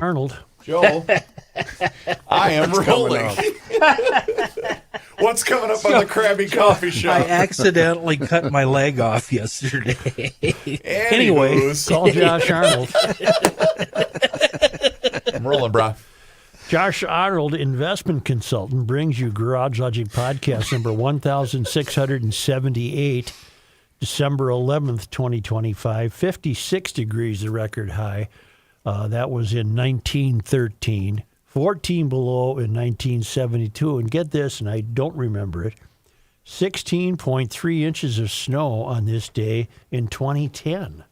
Arnold. Joe, I am rolling. What's coming up on the Krabby Coffee Show? I accidentally cut my leg off yesterday. Anyway, Anywho's. call Josh Arnold. I'm rolling, bro. Josh Arnold, investment consultant, brings you Garage Logic podcast number 1678, December 11th, 2025. 56 degrees, the record high. That was in 1913. 14 below in 1972. And get this, and I don't remember it, 16.3 inches of snow on this day in 2010.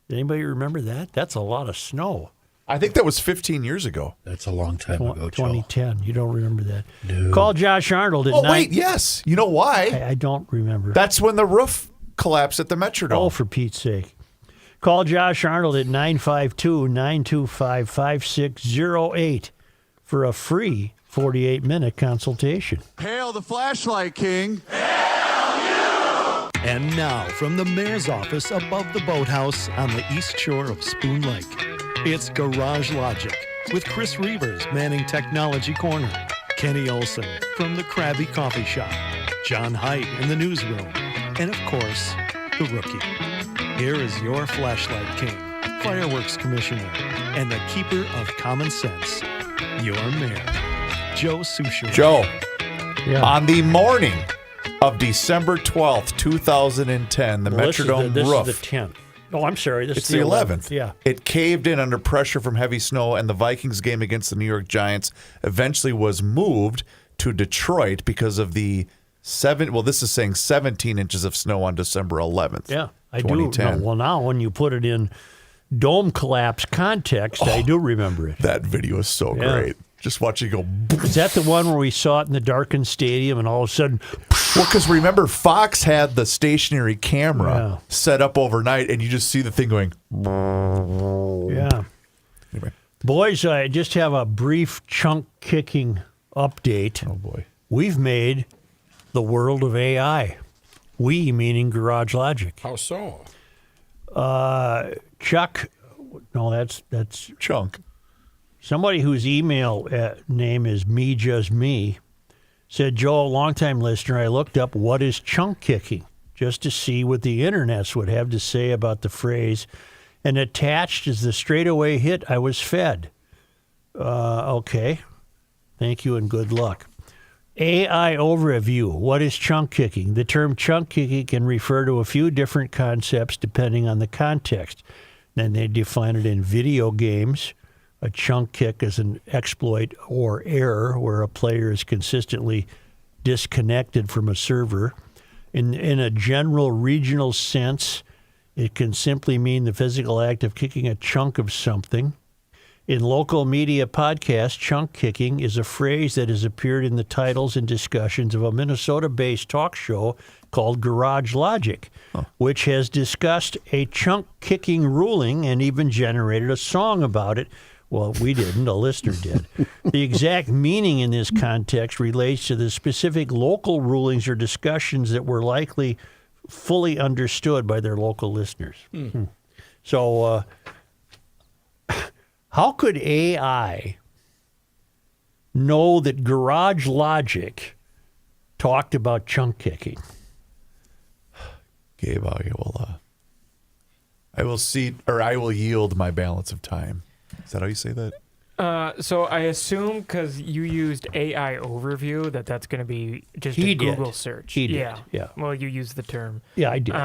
Did anybody remember that? That's a lot of snow. I think that was 15 years ago. That's a long time ago, Joe. 2010. You don't remember that? No. Call Josh Arnold at Oh, 9. wait, yes. You know why? I don't remember. That's when the roof collapsed at the Metrodome. Oh, for Pete's sake. Call Josh Arnold at 952-925-5608 for a free 48-minute consultation. Hail the flashlight king. And now, from the mayor's office above the boathouse on the east shore of Spoon Lake, it's Garage Logic with Chris Reavers manning Technology Corner, Kenny Olson from the Krabby Coffee Shop, John Haidt in the newsroom, and of course, the Rookie. Here is your flashlight king, fireworks commissioner, and the keeper of common sense, your mayor, Joe Souchere. Joe, Yeah. on the morning of December 12th, 2010, the Metrodome this roof. is the 10th. Oh, I'm sorry. This It's is the 11th. Yeah. It caved in under pressure from heavy snow, and the Vikings game against the New York Giants eventually was moved to Detroit because of the 17 inches of snow on December 11th. Yeah. I do. 2010. No, well, now when you put it in dome collapse context, I do remember it. That video is so Yeah. great. Just watch it go. Is that the one where we saw it in the darkened stadium and all of a sudden, Well, because remember, Fox had the stationary camera Yeah. set up overnight, and you just see the thing going. yeah. Anyway. Boys, I just have a brief chunk kicking update. Oh, boy. We've made the world of AI. We meaning Garage Logic. How so? Chuck, no, that's Chunk. somebody whose email name is me just me, said, Joe, longtime listener, I looked up what is chunk kicking just to see what the internets would have to say about the phrase, and attached is the straightaway hit I was fed. Okay. Thank you and good luck. AI overview. What is chunk kicking? The term chunk kicking can refer to a few different concepts depending on the context. Then they define it in video games. A chunk kick is an exploit or error where a player is consistently disconnected from a server. In a general regional sense, it can simply mean the physical act of kicking a chunk of something. In local media podcasts, chunk kicking is a phrase that has appeared in the titles and discussions of a Minnesota-based talk show called Garage Logic, which has discussed a chunk kicking ruling and even generated a song about it. Well, we didn't, a listener did. The exact meaning in this context relates to the specific local rulings or discussions that were likely fully understood by their local listeners. So, how could AI know that Garage Logic talked about chunk kicking? Gabe, I will yield my balance of time. Is that how you say that? So I assume because you used AI overview that's going to be just He a did. Google search. He did, yeah. Well, you used the term. Yeah, I did.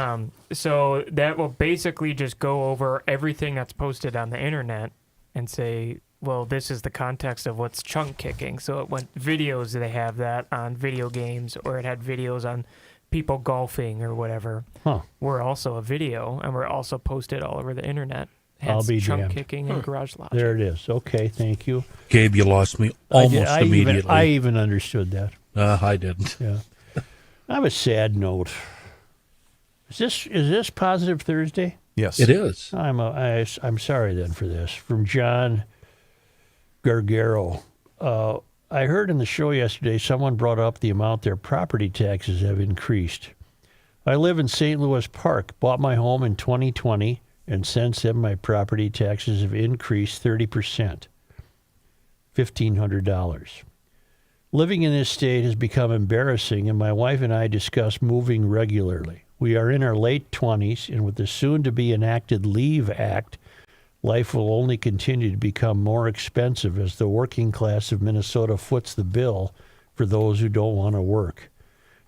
So that will basically just go over everything that's posted on the internet and say, well, this is the context of what's chunk kicking. So it went videos, they have that on video games, or it had videos on people golfing or whatever. Huh. We're also a video, and we're also posted all over the internet. I'll Hence be chunk damned. kicking and Garage Logic. There it is. Okay, thank you. Gabe, you lost me almost I immediately. even understood that. I didn't. Yeah. I have a sad note. Is this Positive Thursday? Yes. It is. I'm sorry then for this. From John Gargaro. I heard in the show yesterday someone brought up the amount their property taxes have increased. I live in St. Louis Park, bought my home in 2020, and since then my property taxes have increased 30%, $1,500. Living in this state has become embarrassing, and my wife and I discuss moving regularly. We are in our late 20s, and with the soon-to-be enacted LEAVE Act, life will only continue to become more expensive as the working class of Minnesota foots the bill for those who don't want to work.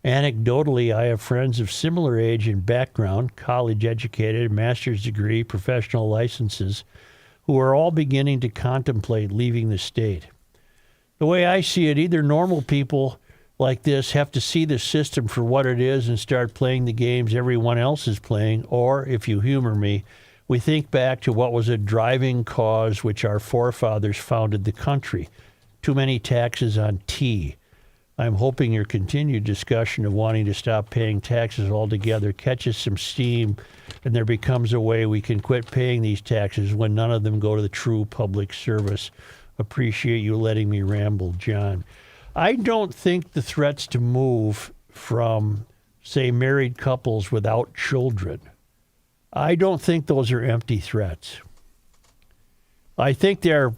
Anecdotally, I have friends of similar age and background, college-educated, master's degree, professional licenses, who are all beginning to contemplate leaving the state. The way I see it, either normal people like this have to see the system for what it is and start playing the games everyone else is playing, or, if you humor me, we think back to what was a driving cause which our forefathers founded the country. Too many taxes on tea. I'm hoping your continued discussion of wanting to stop paying taxes altogether catches some steam and there becomes a way we can quit paying these taxes when none of them go to the true public service. Appreciate you letting me ramble, John. I don't think the threats to move from, say, married couples without children, I don't think those are empty threats. I think they're,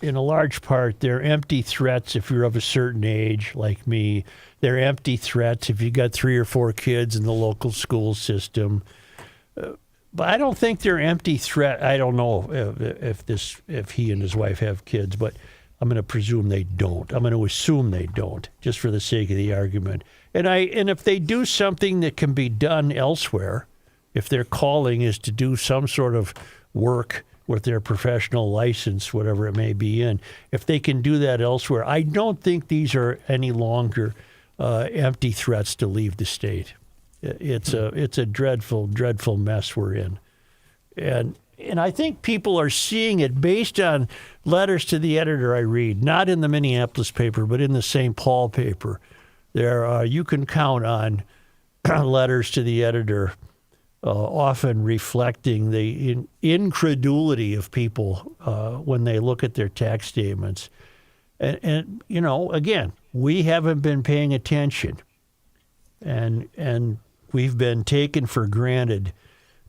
in a large part, they're empty threats if you're of a certain age, like me. They're empty threats if you got 3 or 4 kids in the local school system. But I don't think they're empty threat. I don't know if he and his wife have kids, but I'm going to presume they don't. I'm going to assume they don't, just for the sake of the argument. And if they do something that can be done elsewhere, if their calling is to do some sort of work with their professional license, whatever it may be in, if they can do that elsewhere, I don't think these are any longer empty threats to leave the state. It's a dreadful, dreadful mess we're in. And I think people are seeing it based on letters to the editor I read, not in the Minneapolis paper, but in the St. Paul paper. You can count on letters to the editor often reflecting the incredulity of people when they look at their tax statements. And you know, again, we haven't been paying attention, and we've been taken for granted.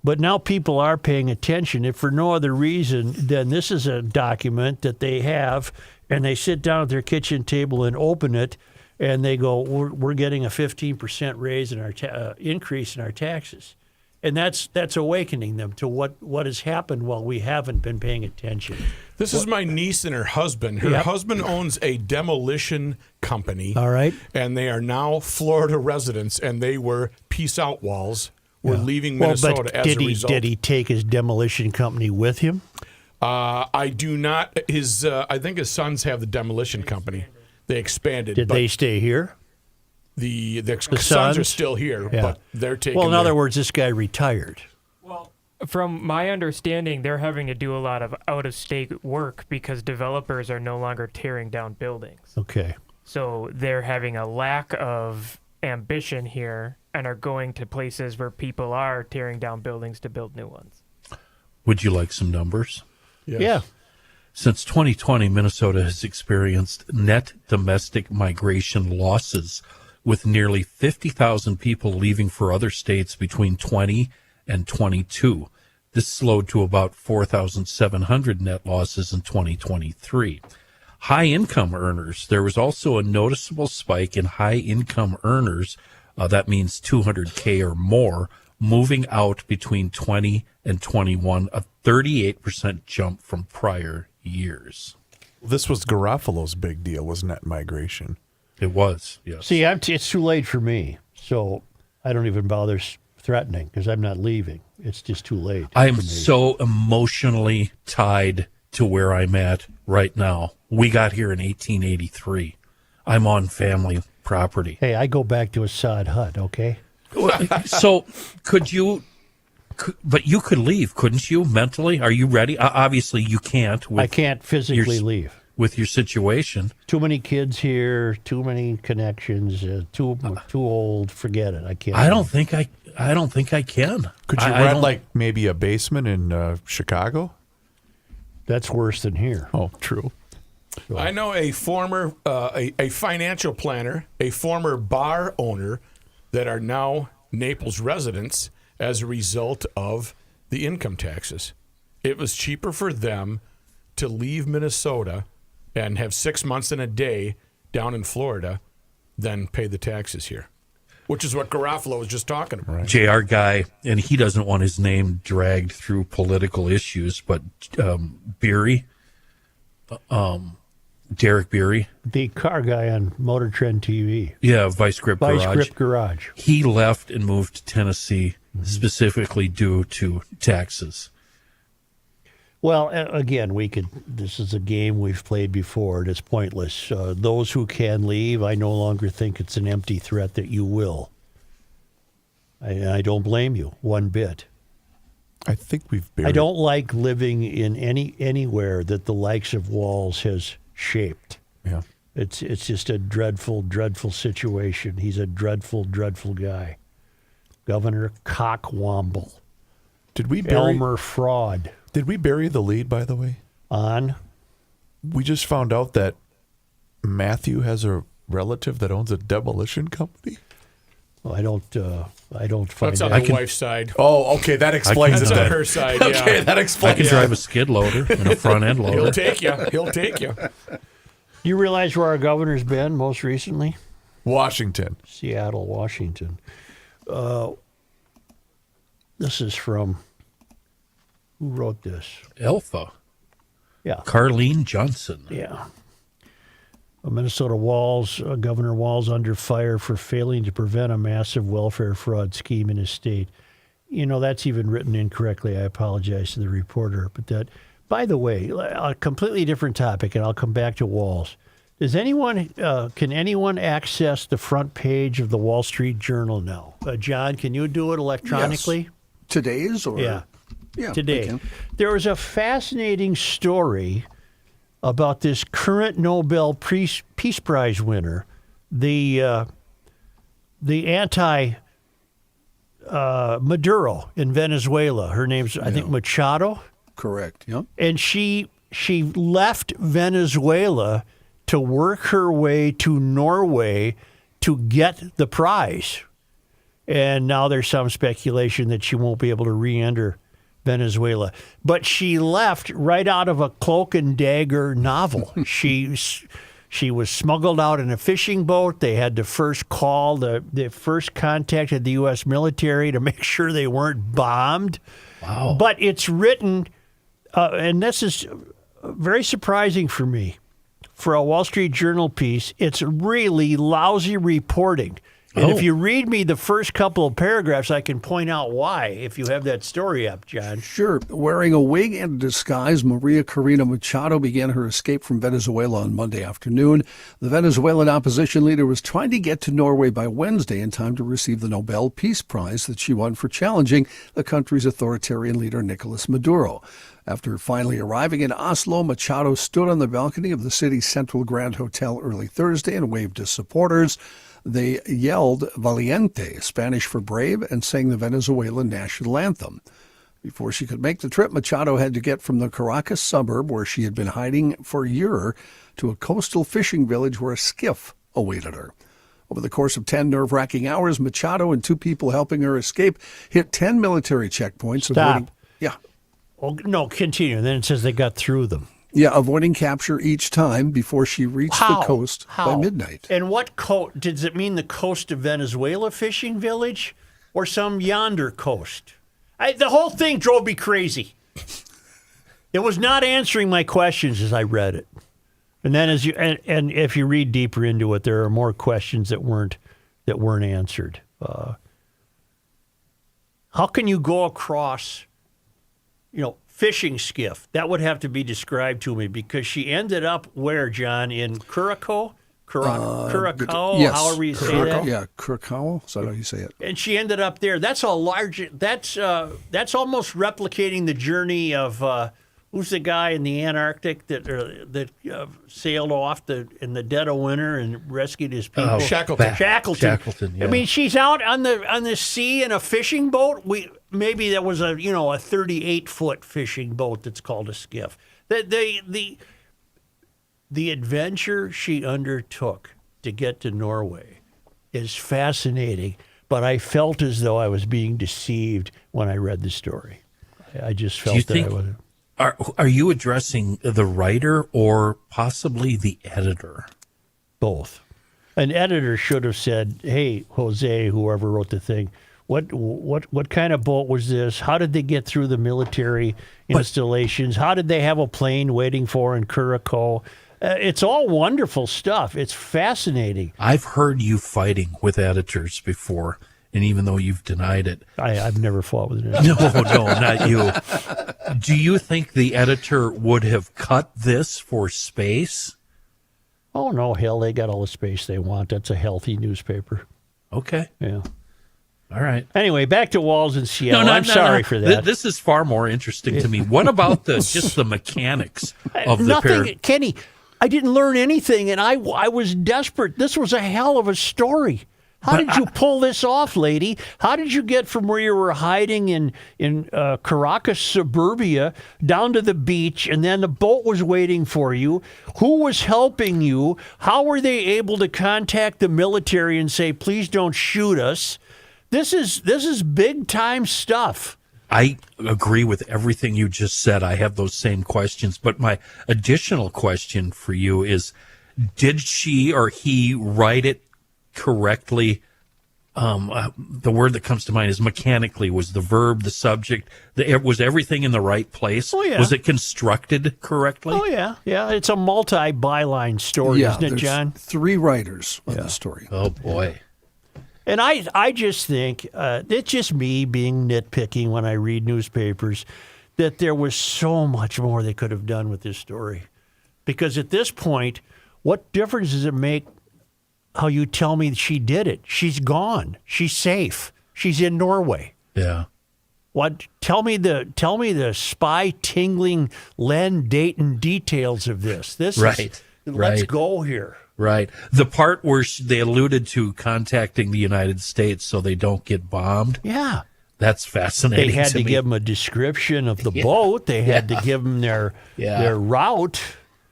But now people are paying attention, if for no other reason than this is a document that they have, and they sit down at their kitchen table and open it, and they go, "We're getting a 15% raise in our increase in our taxes." And that's awakening them to what has happened while we haven't been paying attention. This is my niece and her husband. Her husband owns a demolition company. All right. And they are now Florida residents, and they were peace out walls. We're leaving Minnesota as a result. Did he take his demolition company with him? I do not. I think his sons have the demolition company. They expanded. Did they stay here? The sons are still here, but they're taking. Well, in other words, this guy retired. Well, from my understanding, they're having to do a lot of out-of-state work because developers are no longer tearing down buildings. Okay. So they're having a lack of ambition here and are going to places where people are tearing down buildings to build new ones. Would you like some numbers? Yes. Yeah. Since 2020, Minnesota has experienced net domestic migration losses, with nearly 50,000 people leaving for other states between 20 and 22. This slowed to about 4,700 net losses in 2023. High-income earners, there was also a noticeable spike in high-income earners, that means 200K or more, moving out between 20 and 21, a 38% jump from prior years. This was Garofalo's big deal, was net migration. It was, yes. See, it's too late for me, so I don't even bother threatening because I'm not leaving. It's just too late. I am so emotionally tied to where I'm at right now. We got here in 1883. I'm on family property. Hey, I go back to a sod hut, okay? So but you could leave, couldn't you, mentally? Are you ready? Obviously, you can't. I can't physically leave. With your situation. Too many kids here, too many connections, too old. Forget it. I can't. I don't think I can. Could you rent like maybe a basement in Chicago? That's worse than here. Oh, true. So. I know a former a financial planner, a former bar owner that are now Naples residents as a result of the income taxes. It was cheaper for them to leave Minnesota and have 6 months and a day down in Florida than pay the taxes here, which is what Garofalo was just talking about. JR guy, and he doesn't want his name dragged through political issues, but Beery, Derek Beery, The car guy on Motor Trend TV. yeah, Vice Grip Garage. Vice Grip Garage. He left and moved to Tennessee specifically due to taxes. Well, again, this is a game we've played before, and it's pointless. Those who can leave, I no longer think it's an empty threat that you will. I don't blame you one bit. I think we've buried. I don't like living in anywhere that the likes of Walz has shaped. Yeah. It's just a dreadful, dreadful situation. He's a dreadful, dreadful guy. Governor Cockwomble. Did we bury? Elmer Fraud. Did we bury the lead? By the way, On. we just found out that Matthew has a relative that owns a demolition company. Well, I don't find That's on that. the wife's side. Oh, okay, that explains That's it. on Then. her side, yeah. Okay, that I explains. can drive a skid loader and a front end He'll loader. take you. He'll take you. You realize where our governor's been most recently? Washington. Seattle, Washington. This is from, who wrote this? Alpha, Yeah. Carlene Johnson. Yeah. Minnesota Governor Walz under fire for failing to prevent a massive welfare fraud scheme in his state. You know, that's even written incorrectly. I apologize to the reporter. But that, by the way, a completely different topic, and I'll come back to Walz. Can anyone access the front page of the Wall Street Journal now? John, can you do it electronically? Today's or Yeah. yeah, Today. I can. There was a fascinating story about this current Nobel Peace Prize winner, the anti Maduro in Venezuela. Her name's I think Machado, Correct. Yeah. and she left Venezuela to work her way to Norway to get the prize. And now there's some speculation that she won't be able to re-enter Venezuela. But she left right out of a Cloak and Dagger novel. She was smuggled out in a fishing boat. They had to first call the first contacted the U.S. military to make sure they weren't bombed. Wow. But it's written, and this is very surprising for me, for a Wall Street Journal piece. It's really lousy reporting. And if you read me the first couple of paragraphs, I can point out why, if you have that story up, John. Sure. Wearing a wig and a disguise, Maria Corina Machado began her escape from Venezuela on Monday afternoon. The Venezuelan opposition leader was trying to get to Norway by Wednesday in time to receive the Nobel Peace Prize that she won for challenging the country's authoritarian leader, Nicolas Maduro. After finally arriving in Oslo, Machado stood on the balcony of the city's Central Grand Hotel early Thursday and waved to supporters. They yelled Valiente, Spanish for brave, and sang the Venezuelan national anthem. Before she could make the trip, Machado had to get from the Caracas suburb, where she had been hiding for a year, to a coastal fishing village where a skiff awaited her. Over the course of 10 nerve-wracking hours, Machado and two people helping her escape hit 10 military checkpoints. Stop. Yeah. Oh, no, continue. Then it says they got through them. Yeah, avoiding capture each time before she reached the coast by midnight. And what coast? Does it mean the coast of Venezuela fishing village or some yonder coast? The whole thing drove me crazy. It was not answering my questions as I read it. And then and if you read deeper into it, there are more questions that weren't answered. How can you go across, fishing skiff? That would have to be described to me, because she ended up where, John? In Curacao? Curacao, yes. however you say that? Yeah, Curacao. Is that how you say it? And she ended up there. That's almost replicating the journey of who's the guy in the Antarctic that sailed off in the dead of winter and rescued his people? Shackleton. Shackleton. Yeah. I mean, she's out on the sea in a fishing boat. Maybe that was a 38-foot fishing boat that's called a skiff. The adventure she undertook to get to Norway is fascinating, but I felt as though I was being deceived when I read the story. I just Do felt you that think I was. are you addressing the writer or possibly the editor? Both. An editor should have said, "Hey, Jose, whoever wrote the thing, what kind of boat was this? How did they get through the military installations? How did they have a plane waiting for in Curacao?" It's all wonderful stuff. It's fascinating. I've heard you fighting with editors before, and even though you've denied it, I've never fought with an editor. no, not you. Do you think the editor would have cut this for space? Oh no, hell, they got all the space they want. That's a healthy newspaper. Okay, Yeah. all right. Anyway, back to Walls in Seattle. I'm sorry for that. This is far more interesting to me. What about just the mechanics of the Nothing, pair? Kenny. I didn't learn anything, and I was desperate. This was a hell of a story. How did you pull this off, lady? How did you get from where you were hiding in Caracas suburbia down to the beach, and then the boat was waiting for you? Who was helping you? How were they able to contact the military and say, "Please don't shoot us"? This is big time stuff. I agree with everything you just said. I have those same questions, but my additional question for you is, did she or he write it correctly? The word that comes to mind is mechanically. Was the verb, the subject, was everything in the right place? Oh, yeah. Was it constructed correctly? Oh yeah. It's a multi-byline story, isn't it, there's John? 3 writers on the story. Oh boy. And I just think it's just me being nitpicking when I read newspapers that there was so much more they could have done with this story. Because at this point, what difference does it make how you tell me she did it? She's gone. She's safe. She's in Norway. Yeah. What? Tell me the spy tingling Len Dayton details of this. This Right, is, let's right. go here. Right. The part where they alluded to contacting the United States so they don't get bombed. Yeah. That's fascinating. They had to me. give them a description of the boat. They had to give them their route.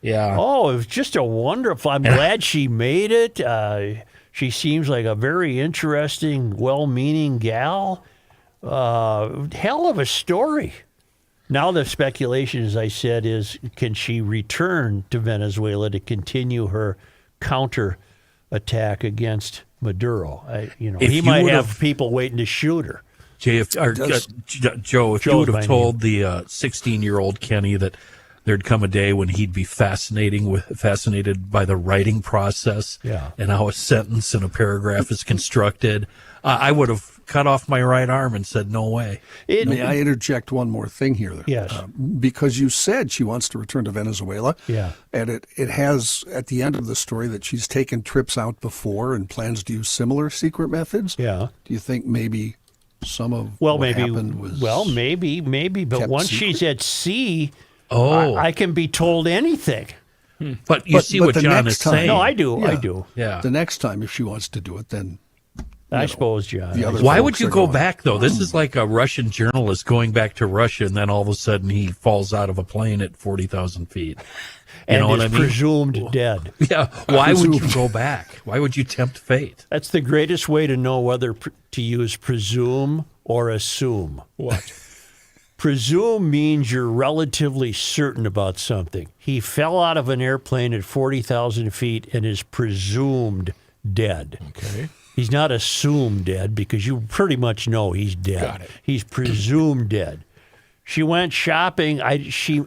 Yeah. Oh, it was just a wonderful. I'm glad she made it. She seems like a very interesting, well-meaning gal. Hell of a story. Now the speculation, as I said, is can she return to Venezuela to continue her counter attack against Maduro? If he you might would've- have people waiting to shoot her. Joe, if Joe's you would my have told the 16-year-old Kenny that there'd come a day when he'd be fascinated by the writing process and how a sentence and a paragraph is constructed, I would have cut off my right arm and said, no way. May I interject one more thing here? Yes. Because you said she wants to return to Venezuela. Yeah. And it has, at the end of the story, that she's taken trips out before and plans to use similar secret methods. Yeah. Do you think maybe some of Well, what maybe. happened was... Well, maybe. But kept once secret? she's at sea, Oh. I can be told anything. But you see but what the John next is time- saying. No, I do. Yeah. I do. Yeah. The next time, if she wants to do it, then... I suppose, John. the other Why folks would you are go going, back, though? This is like a Russian journalist going back to Russia, and then all of a sudden he falls out of a plane at 40,000 feet. You And know what is I mean? presumed dead. Yeah. Why would you go back? Why would you tempt fate? That's the greatest way to know whether to use presume or assume. What? Presume means you're relatively certain about something. He fell out of an airplane at 40,000 feet and is presumed dead. Okay. He's not assumed dead because you pretty much know he's dead. Got it. He's presumed dead. She went shopping. I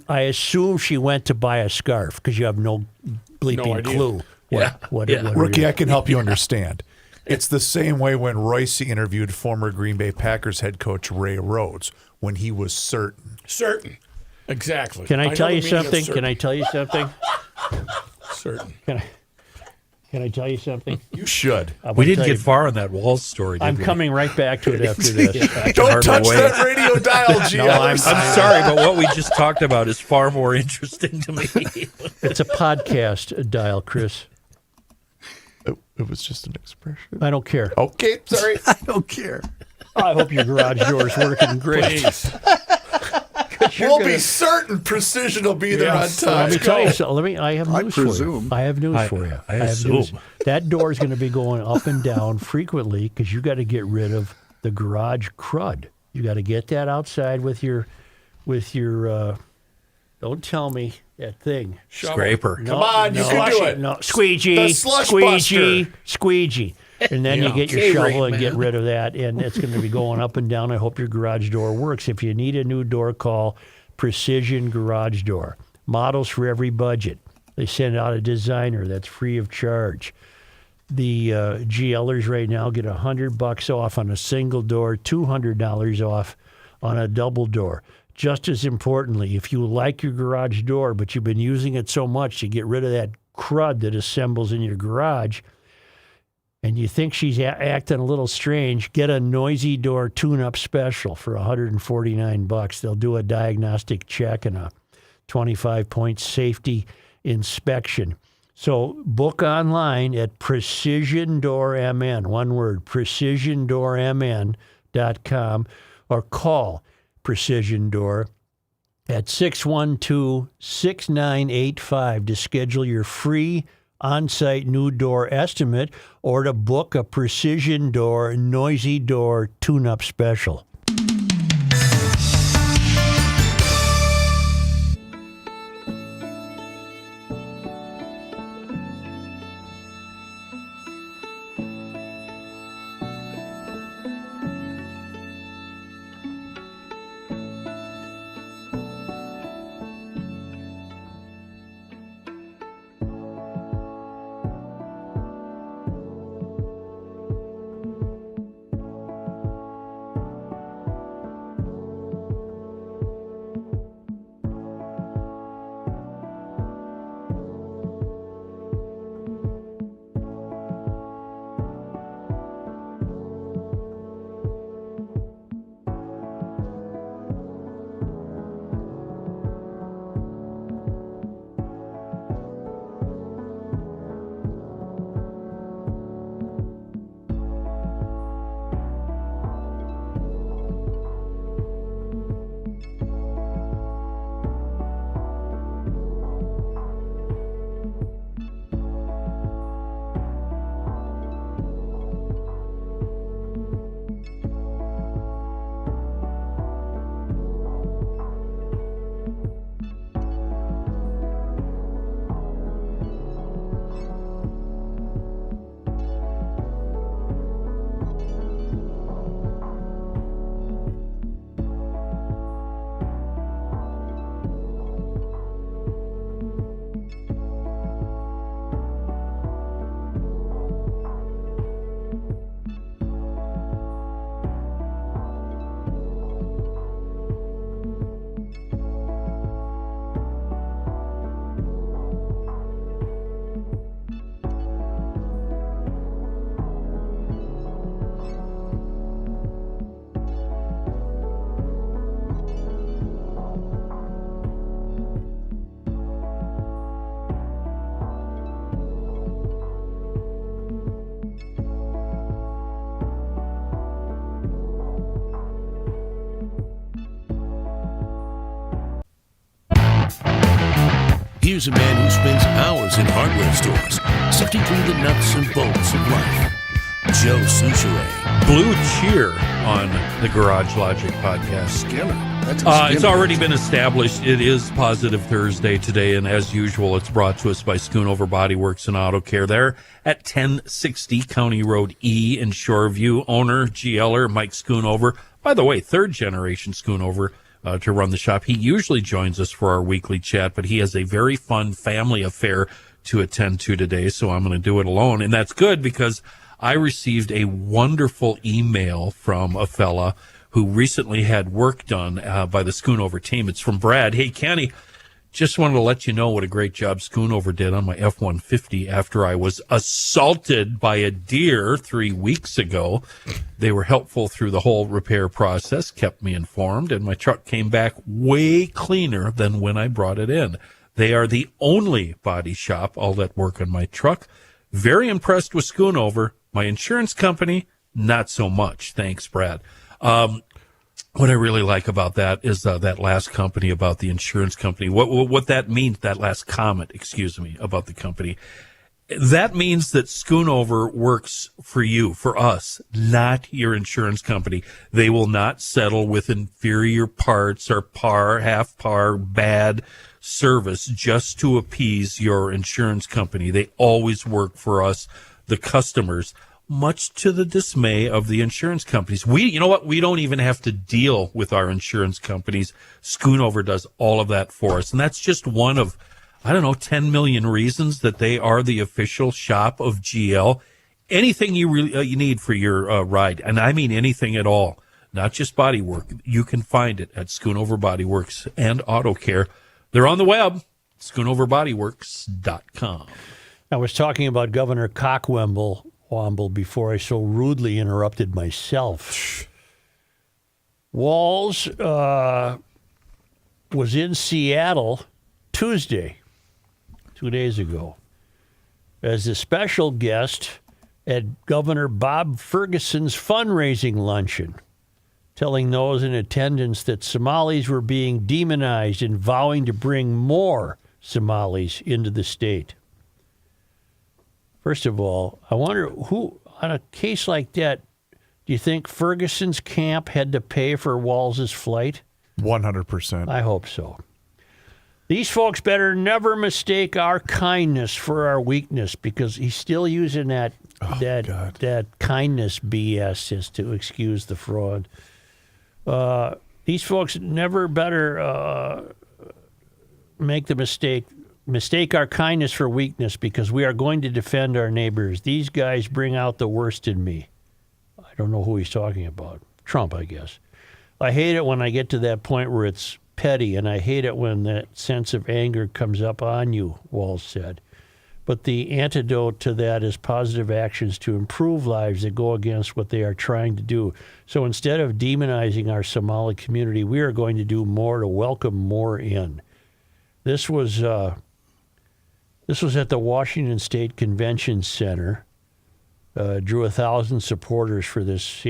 assume she went to buy a scarf because you have no bleeping No idea. clue. What Rookie, it I is. can help you understand. It's the same way when Royce interviewed former Green Bay Packers head coach Ray Rhodes when he was certain. Certain. Exactly. Can I know tell the you meaning of something? Can certain. I tell you something? Certain. Can I tell you something? You should. I We wanna didn't tell get you- far on that Walls story, did I'm we? coming right back to it after this. Don't touch away. that radio dial, G. No, I'm sorry, but what we just talked about is far more interesting to me. It's a podcast dial, Chris. It was just an expression. I don't care. Okay, sorry. I don't care. I hope your garage door's working great. Please. We'll be certain Precision will be there Yes. on Let time. me tell you something. I have I news for you. presume. I have news for you. I have assume. news. That door is going to be going up and down frequently because you got to get rid of the garage crud. You got to get that outside with your with your, don't tell me that thing. Scraper. Come on, you can do it. No, squeegee, The slush squeegee, buster. squeegee. And then you get your K-rate, shovel and get man. rid of that, and it's going to be going up and down. I hope your garage door works. If you need a new door, call Precision Garage Door. Models for every budget. They send out a designer that's free of charge. The GLers right now get $100 off on a single door, $200 off on a double door. Just as importantly, if you like your garage door, but you've been using it so much to get rid of that crud that assembles in your garage, and you think she's acting a little strange, get a Noisy Door tune-up special for $149. They'll do a diagnostic check and a 25-point safety inspection. So book online at Precision Door MN, one word, precisiondoormn.com, or call Precision Door at 612-6985 to schedule your free on-site new door estimate or to book a Precision Door Noisy Door tune-up special. Here's a man who spends hours in hardware stores, sifting through the nuts and bolts of life. Joe Souchere. Blue cheer on the Garage Logic podcast. Skinner. That's It's already been established. It is Positive Thursday today, and as usual, it's brought to us by Schoonover Body Works and Auto Care. There at 1060 County Road E in Shoreview. Owner, GLer, Mike Schoonover. By the way, third generation Schoonover to run the shop. He usually joins us for our weekly chat, but he has a very fun family affair to attend to today, so I'm going to do it alone. And that's good because I received a wonderful email from a fella who recently had work done by the Schoonover team. It's from Brad. Hey, Kenny, just wanted to let you know what a great job Schoonover did on my F-150 after I was assaulted by a deer 3 weeks ago. They were helpful through the whole repair process, kept me informed, and my truck came back way cleaner than when I brought it in. They are the only body shop I'll let work on my truck. Very impressed with Schoonover. My insurance company, not so much. Thanks, Brad. What I really like about that is that last company about the insurance company. What that means, that last comment, excuse me, about the company. That means that Schoonover works for you, for us, not your insurance company. They will not settle with inferior parts or par, half par, bad service just to appease your insurance company. They always work for us, the customers, much to the dismay of the insurance companies. You know what? We don't even have to deal with our insurance companies. Schoonover does all of that for us. And that's just one of, 10 million reasons that they are the official shop of GL. Anything you really you need for your ride, and I mean anything at all, not just body work, you can find it at Schoonover Body Works and Auto Care. They're on the web, schoonoverbodyworks.com. I was talking about Governor Cockwomble before I so rudely interrupted myself. Walz was in Seattle Tuesday, 2 days ago, as a special guest at Governor Bob Ferguson's fundraising luncheon, telling those in attendance that Somalis were being demonized and vowing to bring more Somalis into the state. First of all, I wonder who, on a case like that, do you think Ferguson's camp had to pay for Walz's flight? 100%. I hope so. These folks better never mistake our kindness for our weakness, because he's still using that kindness BS as to excuse the fraud. These folks never better make the mistake our kindness for weakness, because we are going to defend our neighbors. These guys bring out the worst in me. I don't know who he's talking about. Trump, I guess. I hate it when I get to that point where it's petty, and I hate it when that sense of anger comes up on you, Walz said. But the antidote to that is positive actions to improve lives that go against what they are trying to do. So instead of demonizing our Somali community, we are going to do more to welcome more in. This was at the Washington State Convention Center. Drew 1,000 supporters for this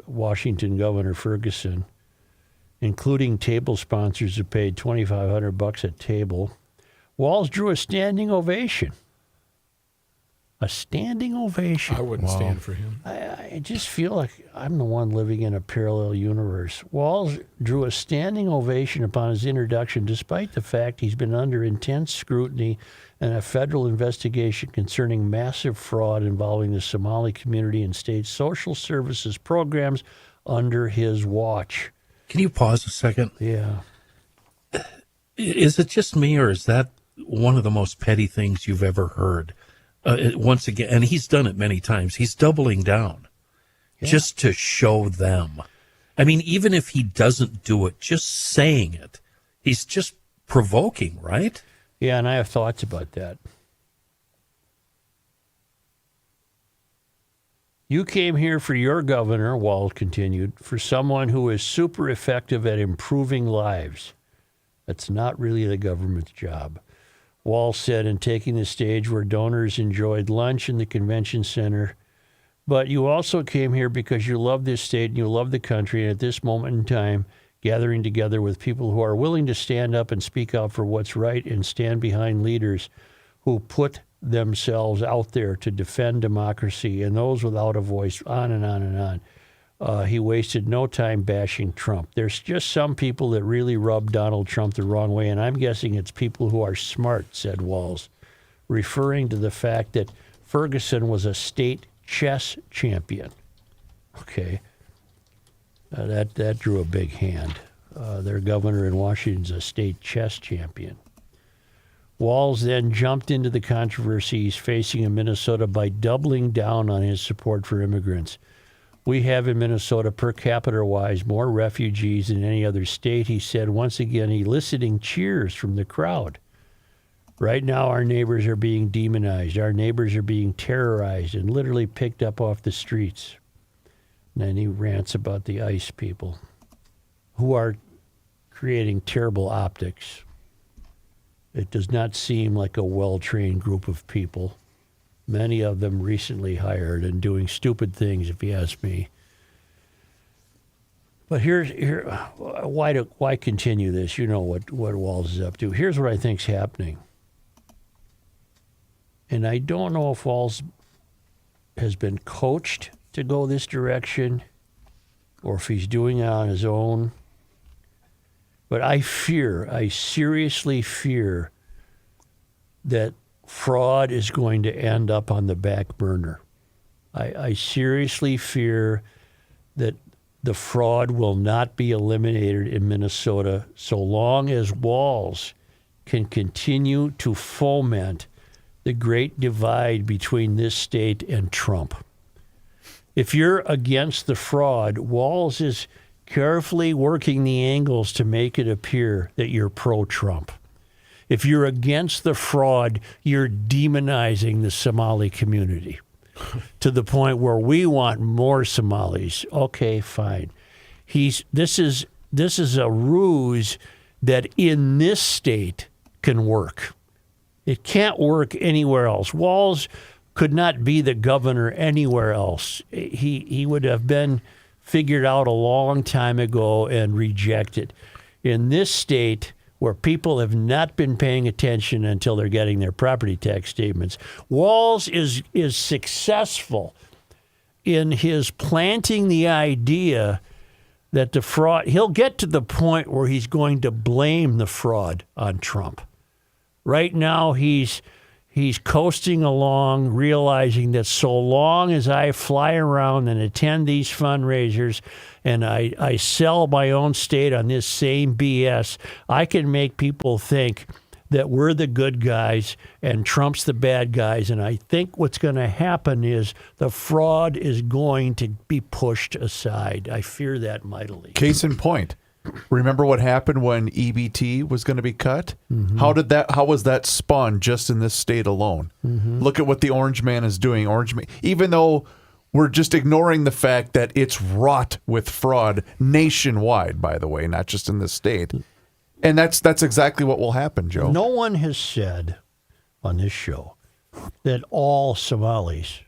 Washington Governor Ferguson, including table sponsors who paid $2,500 a table. Walz drew a standing ovation. A standing ovation. I wouldn't stand for him. I just feel like I'm the one living in a parallel universe. Walz drew a standing ovation upon his introduction, despite the fact he's been under intense scrutiny and a federal investigation concerning massive fraud involving the Somali community and state social services programs under his watch. Can you pause a second? Yeah. Is it just me, or is that one of the most petty things you've ever heard? Once again, and he's done it many times, he's doubling down just to show them. I mean, even if he doesn't do it, just saying it, he's just provoking, right? Yeah, and I have thoughts about that. You came here for your governor, Walz continued, for someone who is super effective at improving lives. That's not really the government's job. Walz said in taking the stage where donors enjoyed lunch in the convention center. But you also came here because you love this state and you love the country, and at this moment in time, gathering together with people who are willing to stand up and speak out for what's right and stand behind leaders who put themselves out there to defend democracy and those without a voice, on and on and on. He wasted no time bashing Trump. There's just some people that really rub Donald Trump the wrong way, and I'm guessing it's people who are smart, said Walz, referring to the fact that Ferguson was a state chess champion. Okay. That drew a big hand. Their governor in Washington's a state chess champion. Walz then jumped into the controversy he's facing in Minnesota by doubling down on his support for immigrants. We have in Minnesota, per capita-wise, more refugees than any other state, he said, once again eliciting cheers from the crowd. Right now, our neighbors are being demonized. Our neighbors are being terrorized and literally picked up off the streets. And then he rants about the ICE people who are creating terrible optics. It does not seem like a well-trained group of people. Many of them recently hired and doing stupid things, if you ask me. But why continue this? You know what Walz is up to. Here's what I think's happening. And I don't know if Walz has been coached to go this direction or if he's doing it on his own. But I seriously fear that fraud is going to end up on the back burner. I seriously fear that the fraud will not be eliminated in Minnesota so long as Walz can continue to foment the great divide between this state and Trump. If you're against the fraud, Walz is carefully working the angles to make it appear that you're pro-Trump. If you're against the fraud, you're demonizing the Somali community to the point where we want more Somalis. Okay, fine. This is a ruse that in this state can work. It can't work anywhere else. Walz could not be the governor anywhere else. He would have been figured out a long time ago and rejected. In this state, where people have not been paying attention until they're getting their property tax statements, Walz is successful in his planting the idea that the fraud, he'll get to the point where he's going to blame the fraud on Trump. Right now, he's coasting along, realizing that so long as I fly around and attend these fundraisers and I sell my own state on this same BS, I can make people think that we're the good guys and Trump's the bad guys. And I think what's going to happen is the fraud is going to be pushed aside. I fear that mightily. Case in point. Remember what happened when EBT was going to be cut? Mm-hmm. How was that spun just in this state alone? Mm-hmm. Look at what the Orange Man is doing. Even though we're just ignoring the fact that it's wrought with fraud nationwide, by the way, not just in this state. And that's exactly what will happen, Joe. No one has said on this show that all Somalis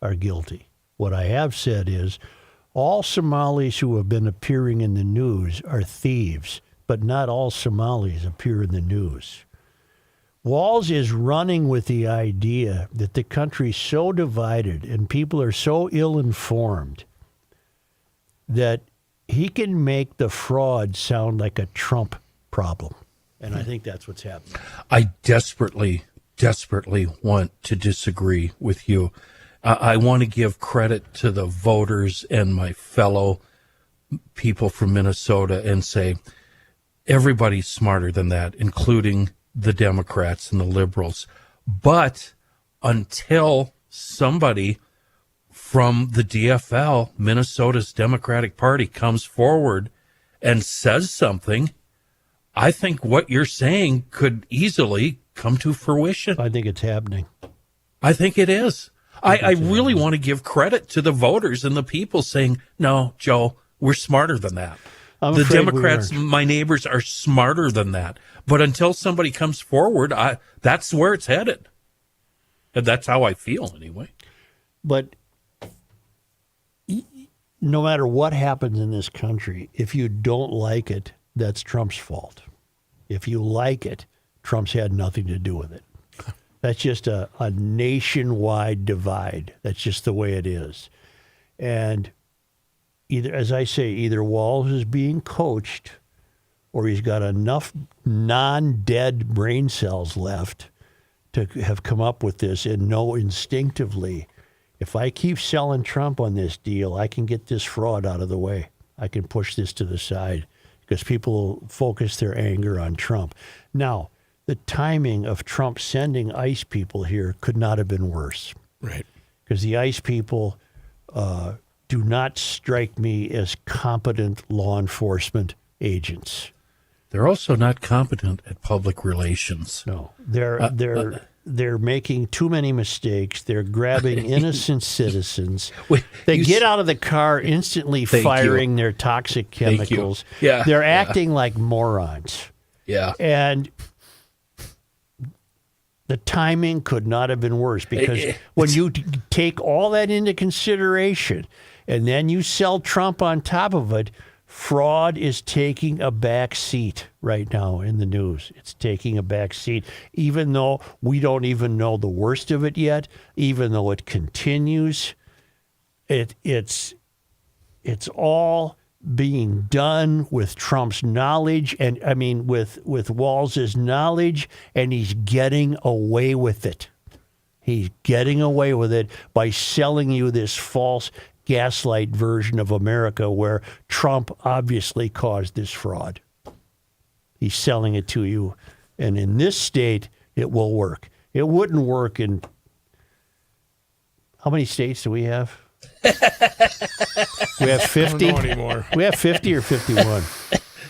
are guilty. What I have said is all Somalis who have been appearing in the news are thieves, but not all Somalis appear in the news. Walz is running with the idea that the country's so divided and people are so ill-informed that he can make the fraud sound like a Trump problem. And I think that's what's happening. I desperately want to disagree with you. I want to give credit to the voters and my fellow people from Minnesota and say everybody's smarter than that, including the Democrats and the liberals. But until somebody from the DFL, Minnesota's Democratic Party, comes forward and says something, I think what you're saying could easily come to fruition. I think it's happening. I think it is. I really want to give credit to the voters and the people saying, no, Joe, we're smarter than that. The Democrats, my neighbors, are smarter than that. But until somebody comes forward, that's where it's headed. And that's how I feel anyway. But no matter what happens in this country, if you don't like it, that's Trump's fault. If you like it, Trump's had nothing to do with it. That's just a nationwide divide. That's just the way it is. And either, as I say, either Walz is being coached or he's got enough non-dead brain cells left to have come up with this and know instinctively, if I keep selling Trump on this deal, I can get this fraud out of the way. I can push this to the side because people will focus their anger on Trump. Now, the timing of Trump sending ICE people here could not have been worse. Right. Because the ICE people do not strike me as competent law enforcement agents. They're also not competent at public relations. No, they're making too many mistakes. They're grabbing innocent citizens. They get out of the car instantly firing their toxic chemicals. Yeah, they're acting like morons. Yeah. And the timing could not have been worse because when you take all that into consideration and then you sell Trump on top of it, Fraud is taking a back seat right now in the news. It's taking a back seat, even though we don't even know the worst of it yet, even though it continues. It's all being done with Trump's knowledge, and I mean with Walz's knowledge, and he's getting away with it. He's getting away with it by selling you this false gaslight version of America where Trump obviously caused this fraud. He's selling it to you. And in this state, it will work. It wouldn't work in... How many states do we have? We have 50? I don't know anymore. We have 50 or 51?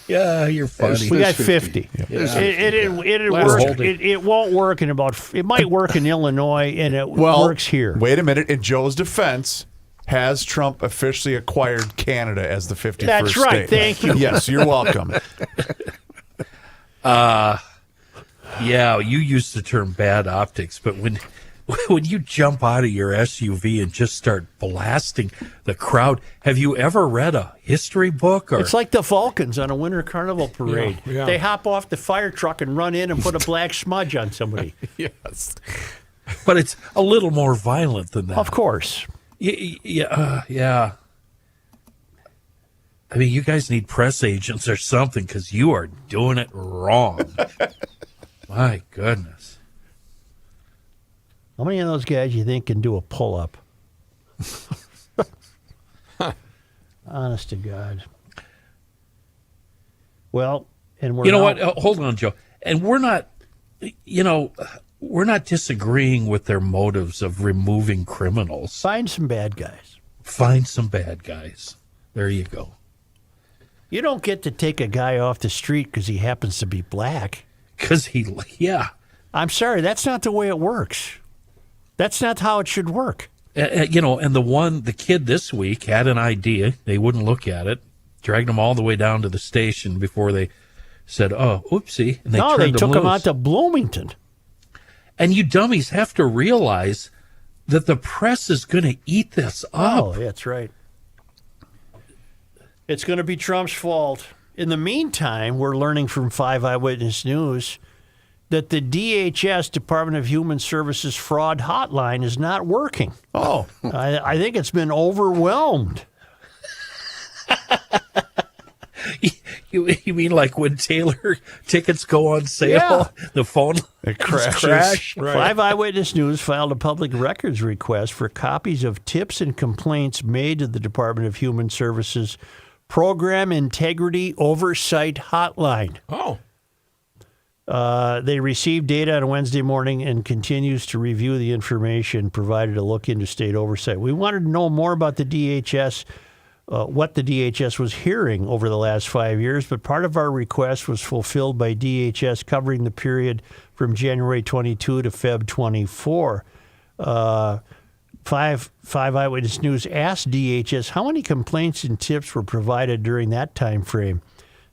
Yeah, you're funny. We got 50. It'll work. It won't work in about... It might work in Illinois, and it works here. Wait a minute. In Joe's defense... Has Trump officially acquired Canada as the 51st That's right. state? Thank you. Yes, you're welcome. Yeah, you used the term bad optics, but when you jump out of your SUV and just start blasting the crowd, have you ever read a history book? Or It's like the Vulcans on a winter carnival parade. Yeah. They hop off the fire truck and run in and put a black smudge on somebody. Yes. But it's a little more violent than that. Of course. Yeah. I mean, you guys need press agents or something because you are doing it wrong. My goodness. How many of those guys you think can do a pull-up? Honest to God. Well, and we're You know now- what? Hold on, Joe. And we're not disagreeing with their motives of removing criminals. Find some bad guys. Find some bad guys. There you go. You don't get to take a guy off the street because he happens to be black. Because I'm sorry, that's not the way it works. That's not how it should work. and the kid this week had an idea. They wouldn't look at it. Dragged him all the way down to the station before they said, "Oh, oopsie!" And They turned took him out loose. to Bloomington. And you dummies have to realize that the press is going to eat this up. Oh, that's right. It's going to be Trump's fault. In the meantime, we're learning from 5 Eyewitness News that the DHS, Department of Human Services fraud hotline, is not working. Oh. I think it's been overwhelmed. You mean like when Taylor tickets go on sale, Yeah. the phone It crashes. crash? Right. 5 Eyewitness News filed a public records request for copies of tips and complaints made to the Department of Human Services Program Integrity Oversight Hotline. Oh. They received data on Wednesday morning and continues to review the information provided to look into state oversight. We wanted to know more about the DHS, what the DHS was hearing over the last 5 years, but part of our request was fulfilled by DHS covering the period from January 22 to Feb 24. 5 Eyewitness News asked DHS how many complaints and tips were provided during that time frame.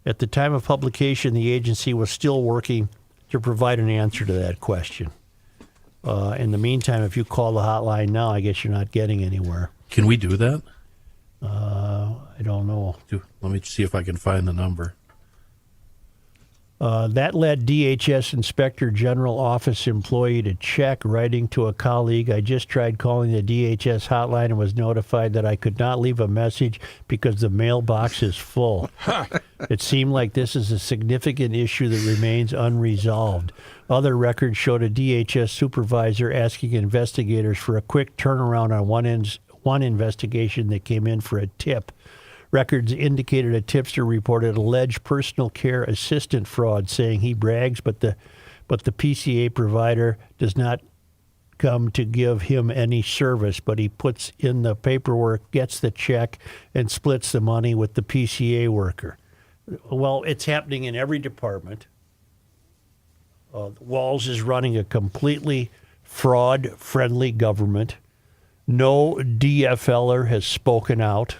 At the time of publication, the agency was still working to provide an answer to that question. In the meantime, if you call the hotline now, I guess you're not getting anywhere. Can we do that? I don't know. Let me see if I can find the number. That led DHS Inspector General Office employee to check, writing to a colleague, "I just tried calling the DHS hotline and was notified that I could not leave a message because the mailbox is full. It seemed like this is a significant issue that remains unresolved." Other records showed a DHS supervisor asking investigators for a quick turnaround on one investigation that came in for a tip. Records indicated a tipster reported alleged personal care assistant fraud, saying he brags, but the PCA provider does not come to give him any service, but he puts in the paperwork, gets the check, and splits the money with the PCA worker. Well, it's happening in every department. Walz is running a completely fraud-friendly government. No DFLer has spoken out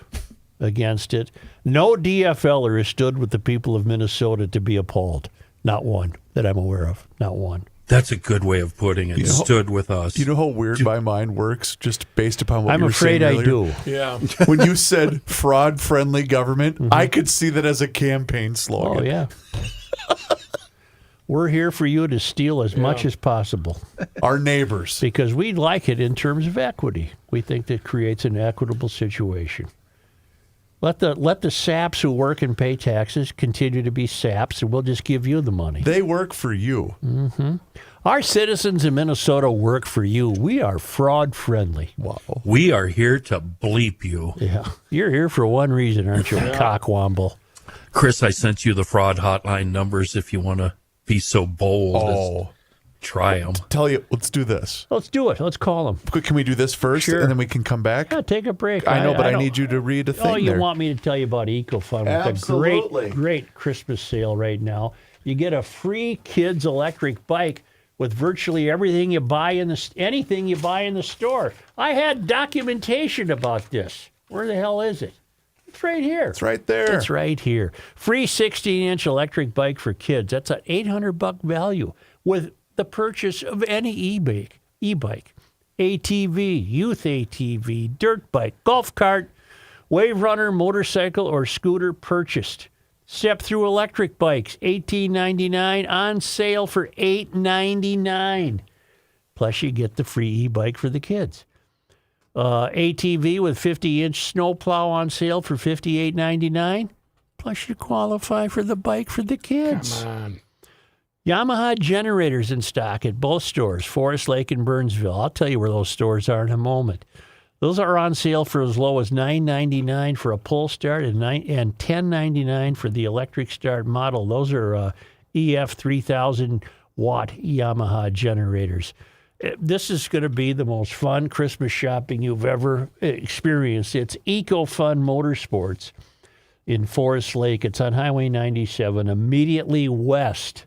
against it. No DFLer has stood with the people of Minnesota to be appalled. Not one that I'm aware of. Not one. That's a good way of putting it. You know- Stood with us. Do you know how weird my mind works just based upon what I'm you were afraid saying I earlier? do. Yeah. When you said fraud-friendly government, I could see that as a campaign slogan. Oh, yeah. We're here for you to steal as much as possible Our neighbors. because we like it in terms of equity. We think that creates an equitable situation. Let the saps who work and pay taxes continue to be saps, and we'll just give you the money. They work for you. Our citizens in Minnesota work for you. We are fraud friendly. Wow. We are here to bleep you. Yeah. You're here for one reason, aren't you, cockwomble? Chris, I sent you the fraud hotline numbers if you want to be so bold as Oh, try them. tell you, let's do this. Let's do it. Let's call them. Can we do this first, Sure. and then we can come back? Yeah, take a break. I know, but I don't- need you to read a thing Oh, you there. want me to tell you about EcoFun? With Absolutely. a great Christmas sale right now. You get a free kids electric bike with virtually everything you buy anything you buy in the store. I had documentation about this. Where the hell is it? It's right here. It's right there. It's right here. Free 16-inch electric bike for kids. That's an $800 value with the purchase of any e-bike, ATV, youth ATV, dirt bike, golf cart, wave runner, motorcycle, or scooter purchased. Step through electric bikes, $18.99 on sale for $8.99. Plus, you get the free e-bike for the kids. ATV with 50-inch snowplow on sale for $58.99. Plus, you qualify for the bike for the kids. Come on. Yamaha generators in stock at both stores, Forest Lake and Burnsville. I'll tell you where those stores are in a moment. Those are on sale for as low as $9.99 for a pull start and $10.99 for the electric start model. Those are EF 3000 watt Yamaha generators. This is going to be the most fun Christmas shopping you've ever experienced. It's EcoFun Motorsports in Forest Lake. It's on Highway 97, immediately west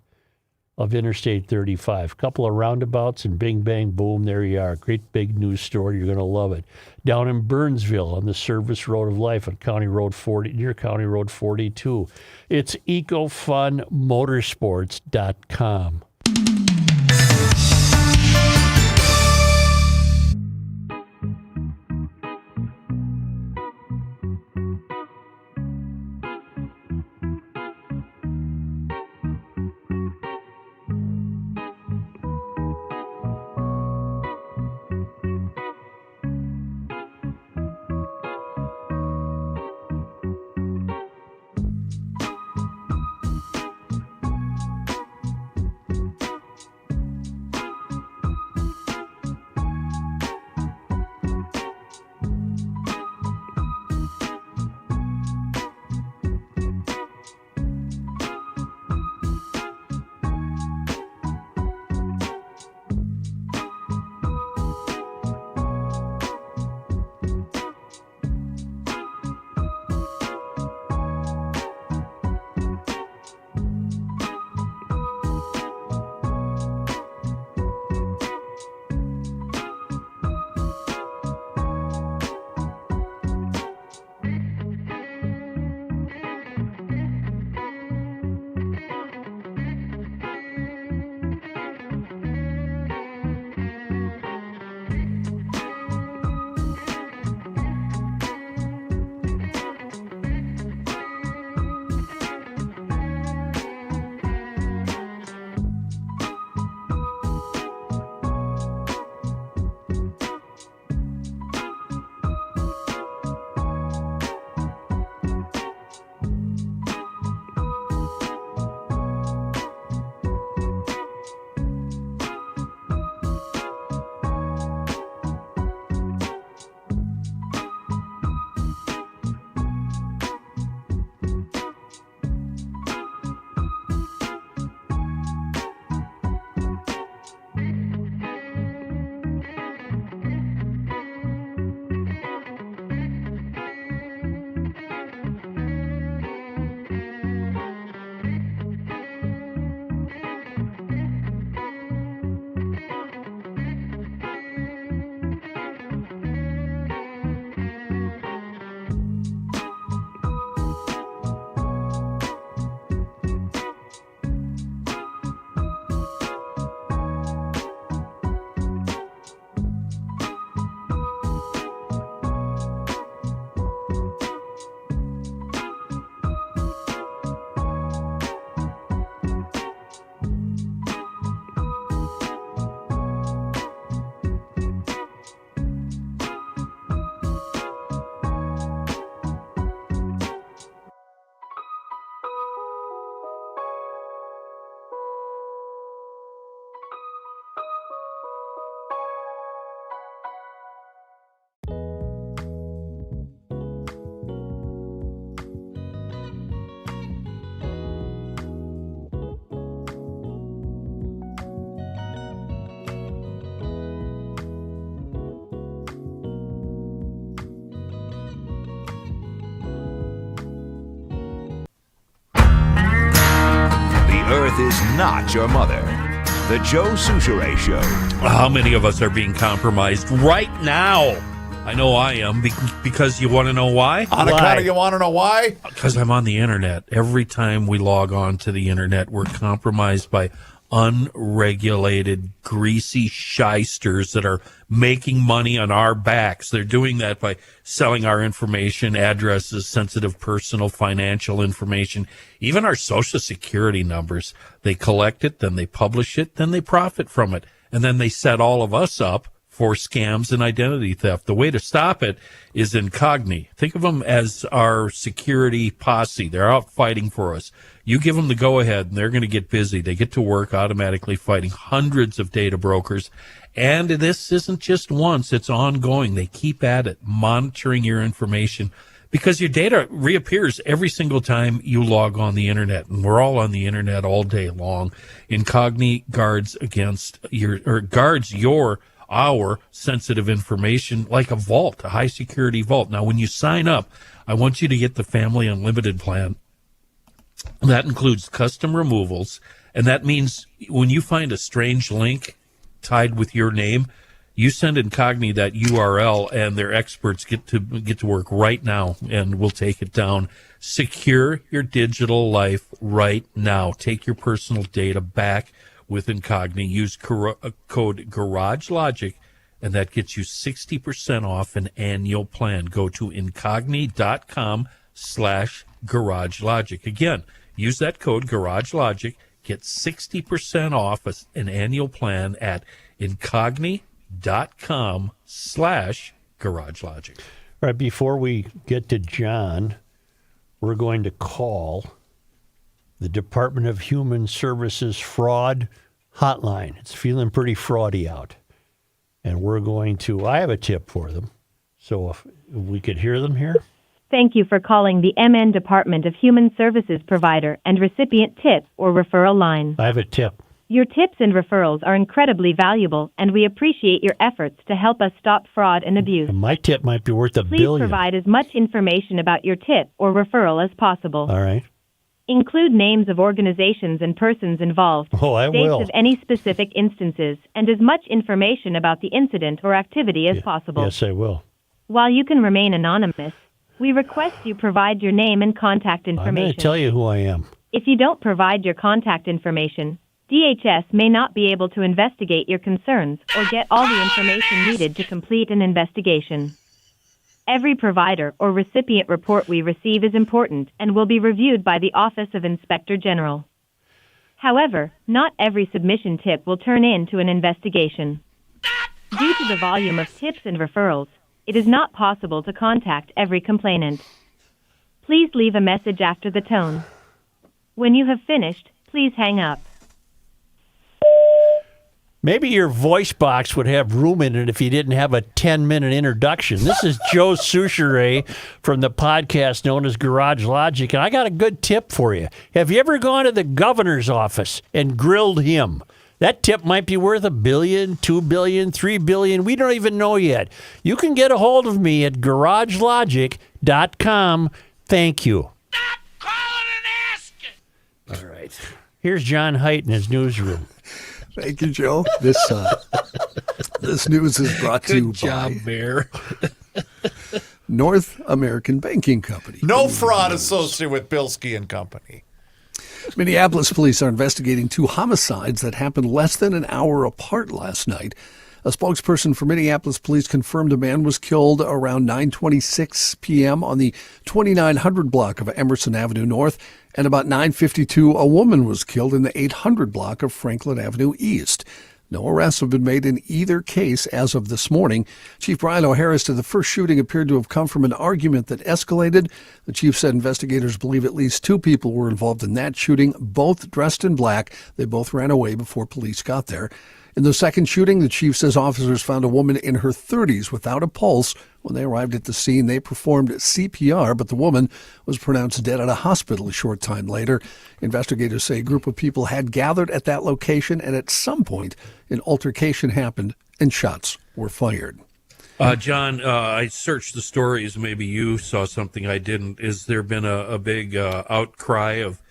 of Interstate 35. A couple of roundabouts and bing, bang, boom, there you are. Great big news store. You're going to love it. Down in Burnsville on the Service Road of Life on County Road 40, near County Road 42. It's EcoFunMotorsports.com. Earth is not your mother. The Joe Souchere Show. How many of us are being compromised right now? I know I am, because you want to know why? On account of you want to know why? Because I'm on the internet. Every time we log on to the internet, we're compromised by unregulated, greasy shysters that are making money on our backs. They're doing that by selling our information, addresses, sensitive personal financial information, even our social security numbers. They collect it, then they publish it, then they profit from it. And then they set all of us up for scams and identity theft. The way to stop it is Incogni. Think of them as our security posse. They're out fighting for us. You give them the go-ahead, and they're going to get busy. They get to work automatically fighting hundreds of data brokers. And this isn't just once. It's ongoing. They keep at it, monitoring your information, because your data reappears every single time you log on the internet, and we're all on the internet all day long. Incogni guards our sensitive information like a vault, a high security vault. Now, when you sign up, I want you to get the Family Unlimited plan. That includes custom removals, and that means when you find a strange link tied with your name, you send Incogni that URL, and their experts get to work right now, and we'll take it down. Secure your digital life right now. Take your personal data back with Incogni. Use code GarageLogic, and that gets you 60% off an annual plan. Go to incogni.com/GarageLogic. Again, use that code GarageLogic. Get 60% off an annual plan at incogni.com/GarageLogic. Right before we get to John, we're going to call the Department of Human Services fraud hotline. It's feeling pretty fraudy out. And we're going to, I have a tip for them. So if we could hear them here. Thank you for calling the MN Department of Human Services provider and recipient tip or referral line. I have a tip. Your tips and referrals are incredibly valuable, and we appreciate your efforts to help us stop fraud and abuse. And my tip might be worth $1 Please billion. provide as much information about your tip or referral as possible. All right. Include names of organizations and persons involved, Oh, I dates will. of any specific instances, and as much information about the incident or activity as possible. Yes, I will. While you can remain anonymous, we request you provide your name and contact I'm information. going to tell you who I am. If you don't provide your contact information, DHS may not be able to investigate your concerns or get all the information needed to complete an investigation. Every provider or recipient report we receive is important and will be reviewed by the Office of Inspector General. However, not every submission tip will turn into an investigation. Due to the volume of tips and referrals, it is not possible to contact every complainant. Please leave a message after the tone. When you have finished, please hang up. Maybe your voice box would have room in it if you didn't have a 10-minute introduction. This is Joe Souchere from the podcast known as Garage Logic, and I got a good tip for you. Have you ever gone to the governor's office and grilled him? That tip might be worth $1 billion, $2 billion, $3 billion. We don't even know yet. You can get a hold of me at GarageLogic.com. Thank you. Stop calling and asking. All right. Here's John Haidt in his newsroom. Thank you, Joe. This news is brought to you Good job, by Bear. North American Banking Company. No fraud associated with Bilski and Company. Minneapolis police are investigating 2 homicides that happened less than an hour apart last night. A spokesperson for Minneapolis police confirmed a man was killed around 9:26 p.m. on the 2900 block of Emerson Avenue North, and about 9:52 a woman was killed in the 800 block of Franklin Avenue East. No arrests have been made in either case as of this morning. Chief Brian O'Hara said the first shooting appeared to have come from an argument that escalated. The chief said investigators believe at least 2 people were involved in that shooting, both dressed in black. They both ran away before police got there. In the second shooting, the chief says officers found a woman in her 30s without a pulse. When they arrived at the scene, they performed CPR, but the woman was pronounced dead at a hospital a short time later. Investigators say a group of people had gathered at that location, and at some point, an altercation happened and shots were fired. John, I searched the stories. Maybe you saw something I didn't. Is there been a big outcry of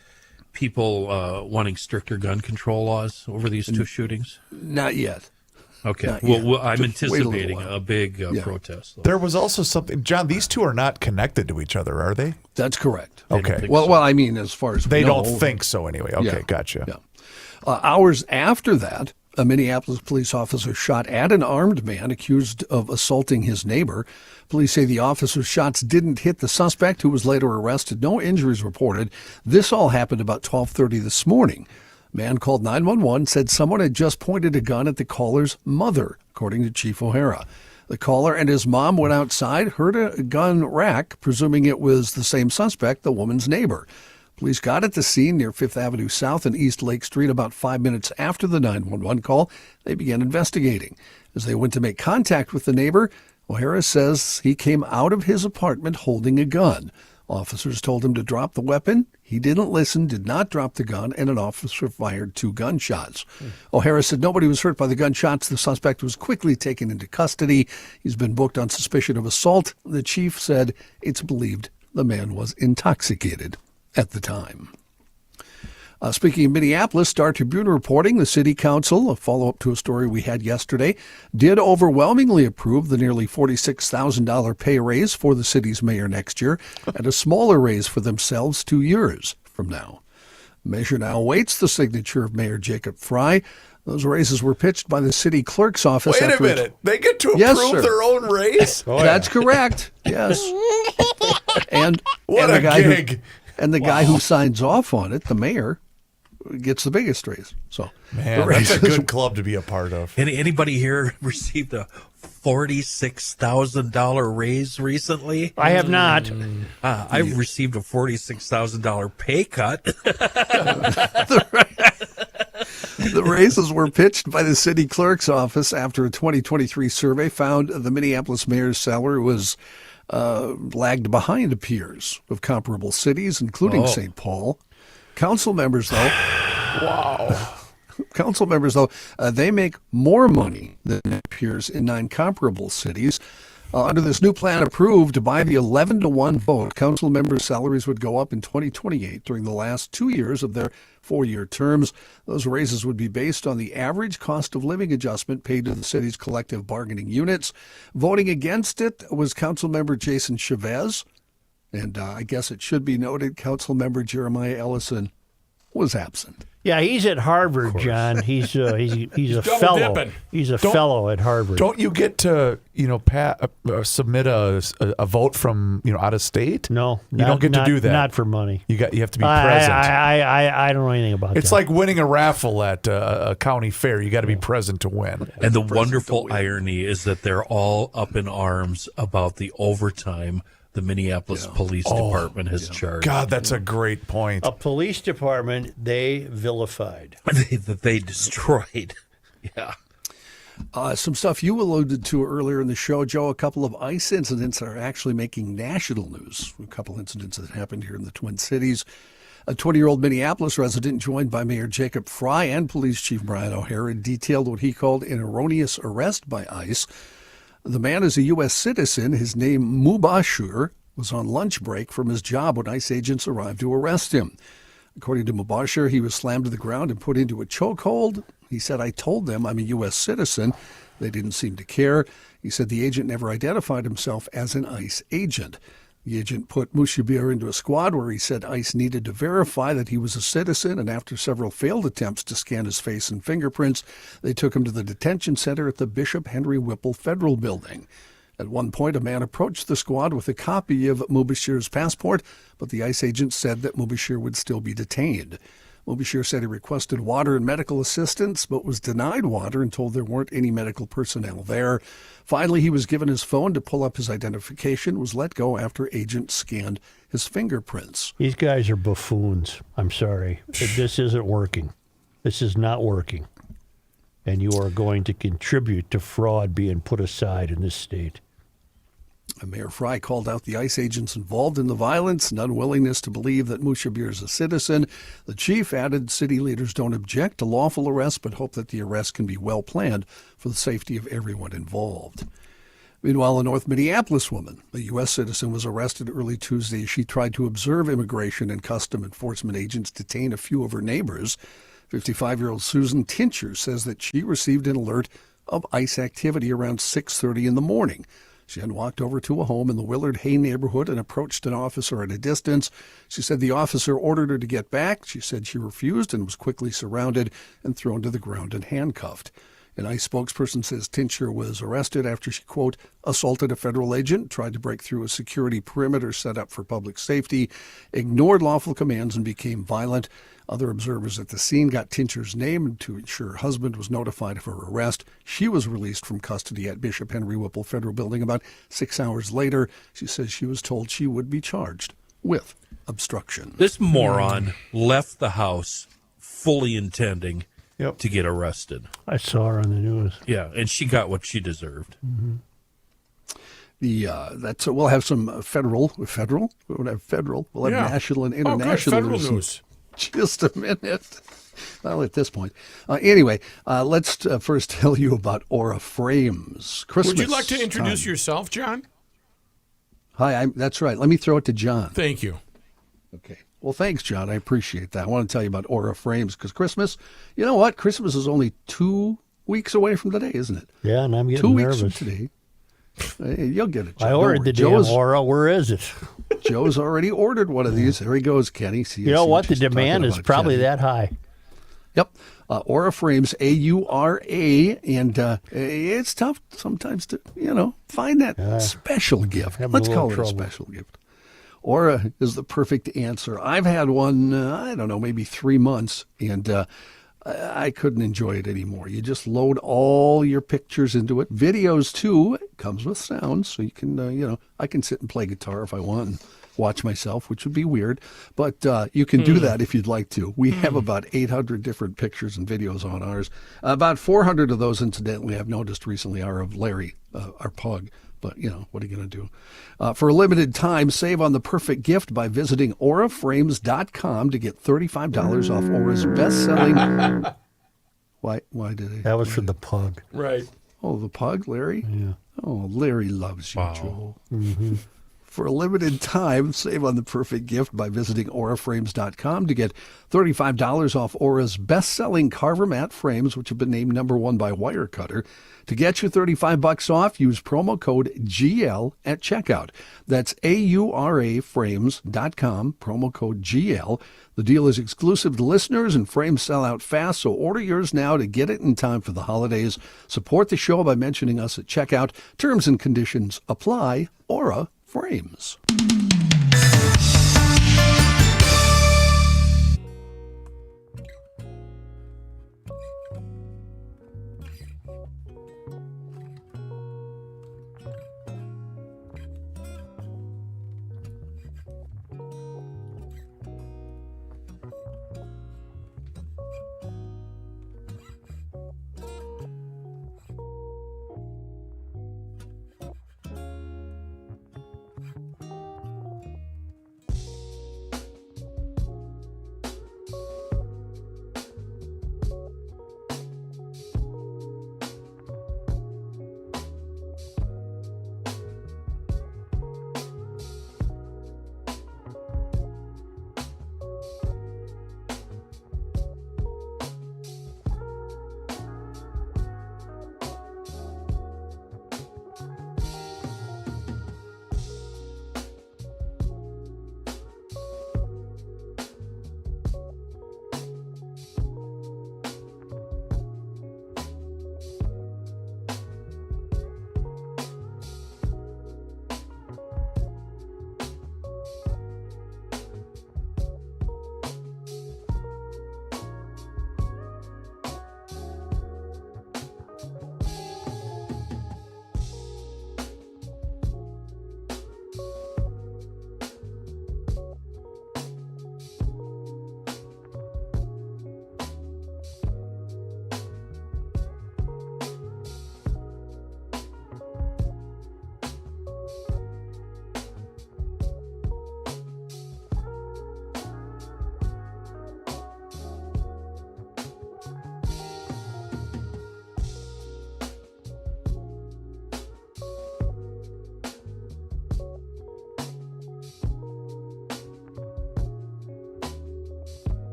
people wanting stricter gun control laws over these two shootings? Not yet. Okay. Not Well, yet. I'm Just wait a little anticipating while. a big protest. There was also something, John. These two are not connected to each other, are they? That's correct. Okay. Well, I mean, as far as we They know, don't think so anyway. Okay, Yeah. gotcha. Yeah. Hours after that, a Minneapolis police officer shot at an armed man accused of assaulting his neighbor. Police say the officer's shots didn't hit the suspect, who was later arrested. No injuries reported. This all happened about 12:30 this morning. Man called 911, said someone had just pointed a gun at the caller's mother, according to Chief O'Hara. The caller and his mom went outside, heard a gun rack, presuming it was the same suspect, the woman's neighbor. Police got at the scene near 5th Avenue South and East Lake Street about 5 minutes after the 911 call. They began investigating. As they went to make contact with the neighbor, O'Hara says he came out of his apartment holding a gun. Officers told him to drop the weapon. He didn't listen, did not drop the gun, and an officer fired 2 gunshots. O'Hara said nobody was hurt by the gunshots. The suspect was quickly taken into custody. He's been booked on suspicion of assault. The chief said it's believed the man was intoxicated at the time. Speaking of Minneapolis, Star Tribune reporting the city council, a follow-up to a story we had yesterday, did overwhelmingly approve the nearly $46,000 pay raise for the city's mayor next year and a smaller raise for themselves 2 years from now. The measure now awaits the signature of Mayor Jacob Fry. Those raises were pitched by the city clerk's office. Wait a after minute. They get to Yes, approve sir. their own raise? That's correct. Yes. And What and a the guy gig. and the guy who signs off on it, the mayor, gets the biggest raise. So Man, the that's a raises- good club to be a part of. Anybody here received a $46,000 raise recently? I have not. I received a $46,000 pay cut. The raises were pitched by the city clerk's office after a 2023 survey found the Minneapolis mayor's salary was lagged behind peers of comparable cities, including St. Paul. Council members, though, they make more money than their peers in 9 comparable cities. Under this new plan approved by the 11-to-1 vote, council members' salaries would go up in 2028 during the last 2 years of their 4-year terms. Those raises would be based on the average cost of living adjustment paid to the city's collective bargaining units. Voting against it was council member Jason Chavez. And I guess it should be noted, council member Jeremiah Ellison was absent. Yeah, he's at Harvard, John. He's a double fellow. dipping. He's a fellow at Harvard. Don't you get to, submit a vote from, out of state? No, You don't get to do that. Not for money. You have to be present. I don't know anything about It's that. like winning a raffle at a county fair. You got to be present to win. And the wonderful irony is that they're all up in arms about the overtime the Minneapolis Police Department has charged. God, that's a great point. A police department they vilified. That they destroyed. Yeah. Some stuff you alluded to earlier in the show, Joe. A couple of ICE incidents that are actually making national news. A couple incidents that happened here in the Twin Cities. A 20-year-old Minneapolis resident joined by Mayor Jacob Fry and Police Chief Brian O'Hara detailed what he called an erroneous arrest by ICE. The man is a U.S. citizen. His name, Mubashir, was on lunch break from his job when ICE agents arrived to arrest him. According to Mubashir, he was slammed to the ground and put into a chokehold. He said, "I told them I'm a U.S. citizen." They didn't seem to care. He said the agent never identified himself as an ICE agent. The agent put Mushabir into a squad where he said ICE needed to verify that he was a citizen, and after several failed attempts to scan his face and fingerprints, they took him to the detention center at the Bishop Henry Whipple Federal Building. At one point, a man approached the squad with a copy of Mubashir's passport, but the ICE agent said that Mubashir would still be detained. Mubashir said he requested water and medical assistance, but was denied water and told there weren't any medical personnel there. Finally, he was given his phone to pull up his identification, was let go after agents scanned his fingerprints. These guys are buffoons. I'm sorry. This isn't working. This is not working. And you are going to contribute to fraud being put aside in this state. Mayor Fry called out the ICE agents involved in the violence and unwillingness to believe that Mushabir is a citizen. The chief added city leaders don't object to lawful arrest, but hope that the arrest can be well planned for the safety of everyone involved. Meanwhile, a North Minneapolis woman, a U.S. citizen, was arrested early Tuesday as she tried to observe immigration and custom enforcement agents detain a few of her neighbors. 55-year-old Susan Tincher says that she received an alert of ICE activity around 6:30 in the morning. She then walked over to a home in the Willard Hay neighborhood and approached an officer at a distance. She said the officer ordered her to get back. She said she refused and was quickly surrounded and thrown to the ground and handcuffed. An ICE spokesperson says Tincher was arrested after she, quote, assaulted a federal agent, tried to break through a security perimeter set up for public safety, ignored lawful commands, and became violent. Other observers at the scene got Tincher's name to ensure her husband was notified of her arrest. She was released from custody at Bishop Henry Whipple Federal Building about 6 hours later. She says she was told she would be charged with obstruction. This moron left the house fully intending to get arrested. I saw her on the news. Yeah, and she got what she deserved. Mm-hmm. We'll have some federal. We'll have federal. We'll have national and international federal news. Just a minute. Well, at this point. Anyway, let's first tell you about Aura Frames. Christmas. Would you like to introduce time. yourself, John? Hi, that's right. Let me throw it to John. Thank you. Okay. Well, thanks, John. I appreciate that. I want to tell you about Aura Frames because Christmas, you know what? Christmas is only 2 weeks away from today, isn't it? Yeah, and I'm getting 2 nervous. weeks from today. You'll get it, John. I ordered the damn Aura. Where is it? Joe's already ordered one of these. There he goes, Kenny. See, you know what? The she's demand talking is about, probably Kenny. that high. Yep. Aura Frames, A-U-R-A, and it's tough sometimes to, find that special gift. Let's call it a special gift. Aura is the perfect answer. I've had one, I don't know, maybe 3 months, and I couldn't enjoy it anymore. You just load all your pictures into it. Videos, too. It comes with sound, so you can, I can sit and play guitar if I want and watch myself, which would be weird. But you can do that if you'd like to. We have about 800 different pictures and videos on ours. About 400 of those, incidentally, I've noticed recently, are of Larry, our pug. But, what are you going to do? For a limited time, save on the perfect gift by visiting auraframes.com to get $35 off Aura's best-selling... Why did it? That was for the pug. Right. Oh, the pug, Larry? Yeah. Oh, Larry loves you, Joel. Mm-hmm. For a limited time, save on the perfect gift by visiting auraframes.com to get $35 off Aura's best-selling Carver mat frames, which have been named #1 by Wirecutter. To get you $35 off, use promo code GL at checkout. That's auraframes.com, promo code GL. The deal is exclusive to listeners, and frames sell out fast, so order yours now to get it in time for the holidays. Support the show by mentioning us at checkout. Terms and conditions apply. Aura Frames.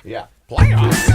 Yeah. Playoffs.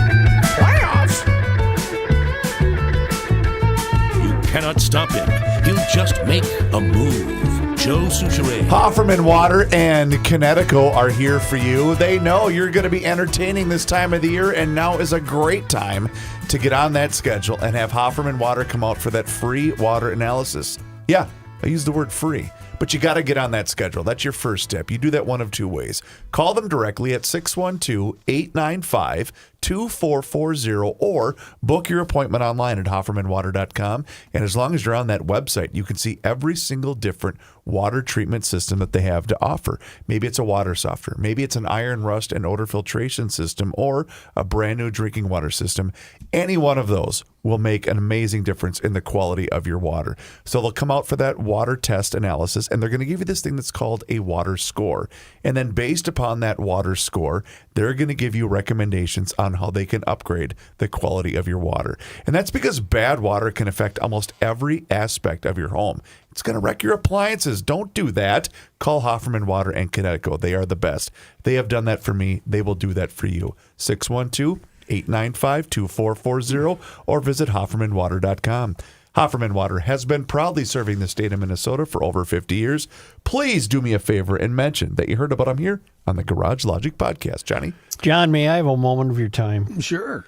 You cannot stop him. He'll just make a move. Joe Souchere. Hofferman Water and Connecticut are here for you. They know you're going to be entertaining this time of the year, and now is a great time to get on that schedule and have Hofferman Water come out for that free water analysis. Yeah, I use the word free, but you got to get on that schedule. That's your first step. You do that one of two ways. Call them directly at 612-895-2440 or book your appointment online at HoffermanWater.com. And as long as you're on that website, you can see every single different water treatment system that they have to offer. Maybe it's a water softener. Maybe it's an iron rust and odor filtration system or a brand new drinking water system. Any one of those will make an amazing difference in the quality of your water. So they'll come out for that water test analysis, and they're going to give you this thing that's called a water score. And then based upon that water score, they're going to give you recommendations on how they can upgrade the quality of your water. And that's because bad water can affect almost every aspect of your home. It's going to wreck your appliances. Don't do that. Call Hofferman Water and Connecticut. They are the best. They have done that for me. They will do that for you. 612-895-2440 or visit HoffermanWater.com. Hofferman Water has been proudly serving the state of Minnesota for over 50 years. Please do me a favor and mention that you heard about them here on the Garage Logic podcast. Johnny? John, may I have a moment of your time? Sure.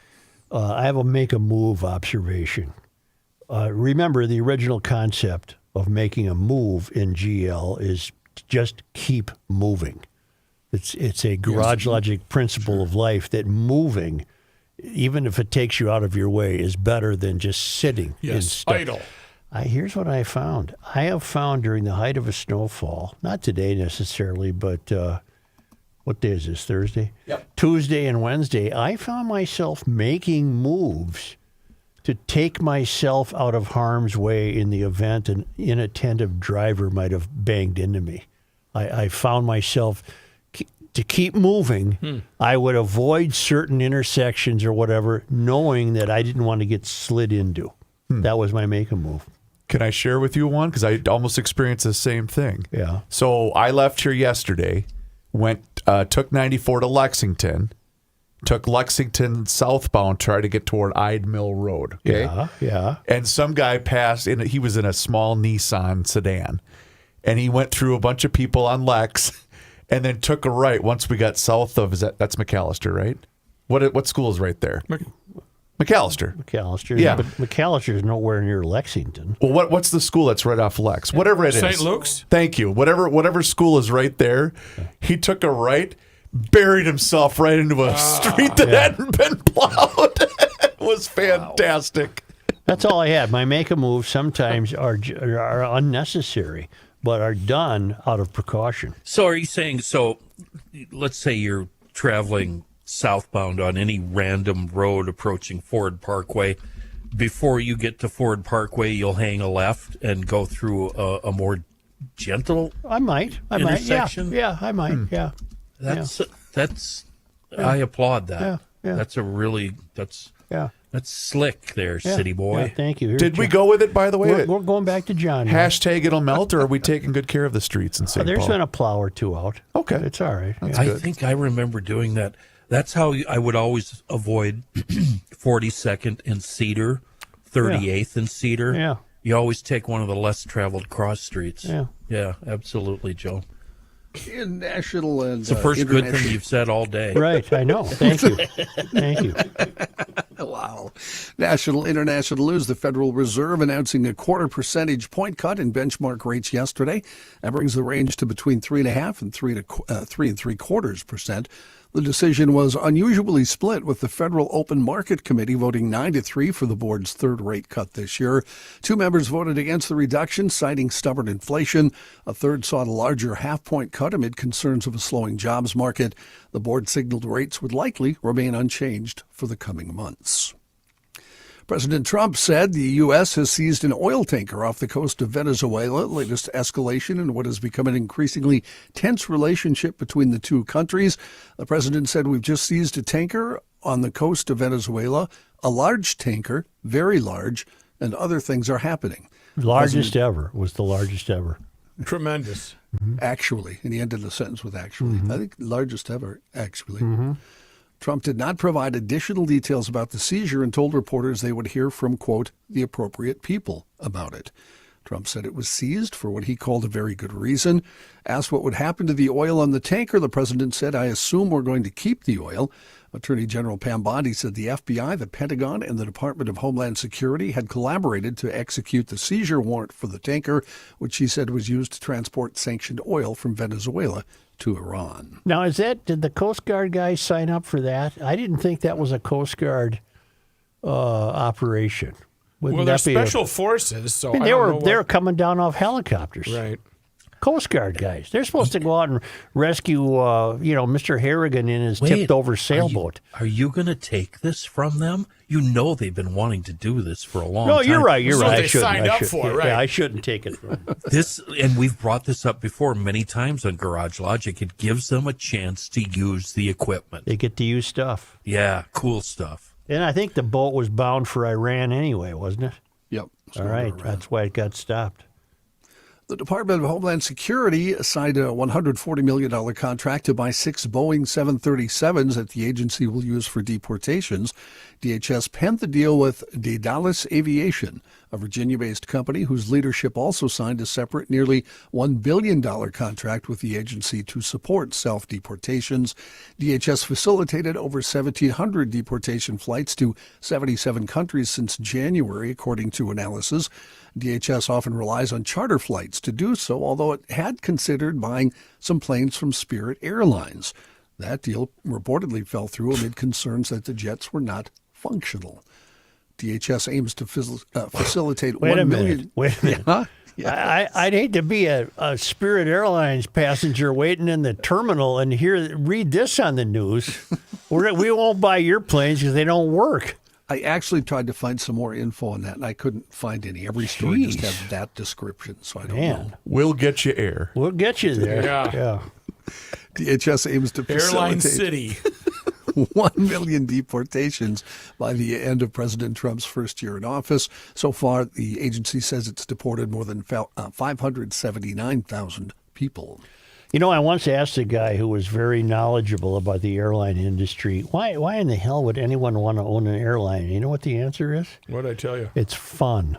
I have a make a move observation. Remember, the original concept of making a move in GL is just keep moving. It's a Garage Logic principle of life that moving, even if it takes you out of your way, is better than just sitting. Idle. Here's what I found. I have found during the height of a snowfall, not today necessarily, but what day is this, Thursday? Yep. Tuesday and Wednesday, I found myself making moves to take myself out of harm's way in the event an inattentive driver might have banged into me. I found myself, to keep moving, I would avoid certain intersections or whatever, knowing that I didn't want to get slid into. That was my make a move. Can I share with you one? Because I almost experienced the same thing. Yeah. So I left here yesterday, took 94 to Lexington, took Lexington southbound, tried to get toward Ide Mill Road. Okay? Yeah. And some guy passed, and he was in a small Nissan sedan. And he went through a bunch of people on Lex and then took a right once we got south of, that's McAllister, right? What school is right there? McAllister. McAllister. Yeah. But McAllister's nowhere near Lexington. Well, what's the school that's right off Lex? Whatever it is. St. Luke's? Thank you. Whatever school is right there. He took a right, buried himself right into a street that hadn't been plowed. It was fantastic. That's all I had. My make a move sometimes are unnecessary, but are done out of precaution. So are you saying, let's say you're traveling southbound on any random road approaching Ford Parkway. Before you get to Ford Parkway, you'll hang a left and go through a more gentle intersection? Yeah, I might. Yeah. That's I applaud that. Yeah. That's slick there, city boy. Yeah, thank you. Here's Did we John. go with it, by the way? We're going back to John. now. Hashtag it'll melt, or are we taking good care of the streets in St. There's Paul? been a plow or two out. Okay. It's all right. Yeah. I think I remember doing that. That's how I would always avoid 42nd and Cedar, 38th and Cedar. Yeah. You always take one of the less traveled cross streets. Yeah. Yeah, absolutely, Joe. In national and It's the first good thing international- you've said all day. Right, I know. Thank you. Thank you. Wow. National international news. The Federal Reserve announcing a 0.25 percentage point cut in benchmark rates yesterday. That brings the range to between 3.5% and 3.75%. The decision was unusually split, with the Federal Open Market Committee voting 9-3 for the board's third rate cut this year. Two members voted against the reduction, citing stubborn inflation. A third sought a larger half-point cut amid concerns of a slowing jobs market. The board signaled rates would likely remain unchanged for the coming months. President Trump said the U.S. has seized an oil tanker off the coast of Venezuela, latest escalation in what has become an increasingly tense relationship between the two countries. The president said, "We've just seized a tanker on the coast of Venezuela, a large tanker, very large, and other things are happening." Largest ever. Was the largest ever. Tremendous. Actually, and he ended the sentence with actually. I think largest ever, actually. Trump did not provide additional details about the seizure and told reporters they would hear from, quote, the appropriate people about it. Trump said it was seized for what he called a very good reason. Asked what would happen to the oil on the tanker, the president said, I assume we're going to keep the oil. Attorney General Pam Bondi said the FBI, the Pentagon, and the Department of Homeland Security had collaborated to execute the seizure warrant for the tanker, which she said was used to transport sanctioned oil from Venezuela to Iran. Now, did the Coast Guard guys sign up for that? I didn't think that was a Coast Guard operation. Well, they're special forces, so I mean, they were coming down off helicopters. Right. Coast Guard guys. They're supposed to go out and rescue, Mr. Harrigan in his tipped-over sailboat. Are you going to take this from them? You know they've been wanting to do this for a long time. No, you're right. You're right. They signed up for it, right? Yeah, I shouldn't take it from them. And we've brought this up before many times on Garage Logic. It gives them a chance to use the equipment. They get to use stuff. Yeah, cool stuff. And I think the boat was bound for Iran anyway, wasn't it? Yep. All right. That's why it got stopped. The Department of Homeland Security signed a $140 million contract to buy 6 Boeing 737s that the agency will use for deportations. DHS penned the deal with Daedalus Aviation, a Virginia-based company whose leadership also signed a separate nearly $1 billion contract with the agency to support self-deportations. DHS facilitated over 1,700 deportation flights to 77 countries since January, according to analysis. DHS often relies on charter flights to do so, although it had considered buying some planes from Spirit Airlines. That deal reportedly fell through amid concerns that the jets were not functional. DHS aims to facilitate Wait 1 a million. minute. Wait a minute. Yeah. Yeah. I'd hate to be a Spirit Airlines passenger waiting in the terminal and read this on the news. We won't buy your planes because they don't work. I actually tried to find some more info on that, and I couldn't find any. Every story just had that description, so I don't know. We'll get you air. We'll get you there. Yeah. DHS aims to Airline facilitate City. 1 million deportations by the end of President Trump's first year in office. So far, the agency says it's deported more than 579,000 people. You know, I once asked a guy who was very knowledgeable about the airline industry, why in the hell would anyone want to own an airline? You know what the answer is? What'd I tell you? It's fun.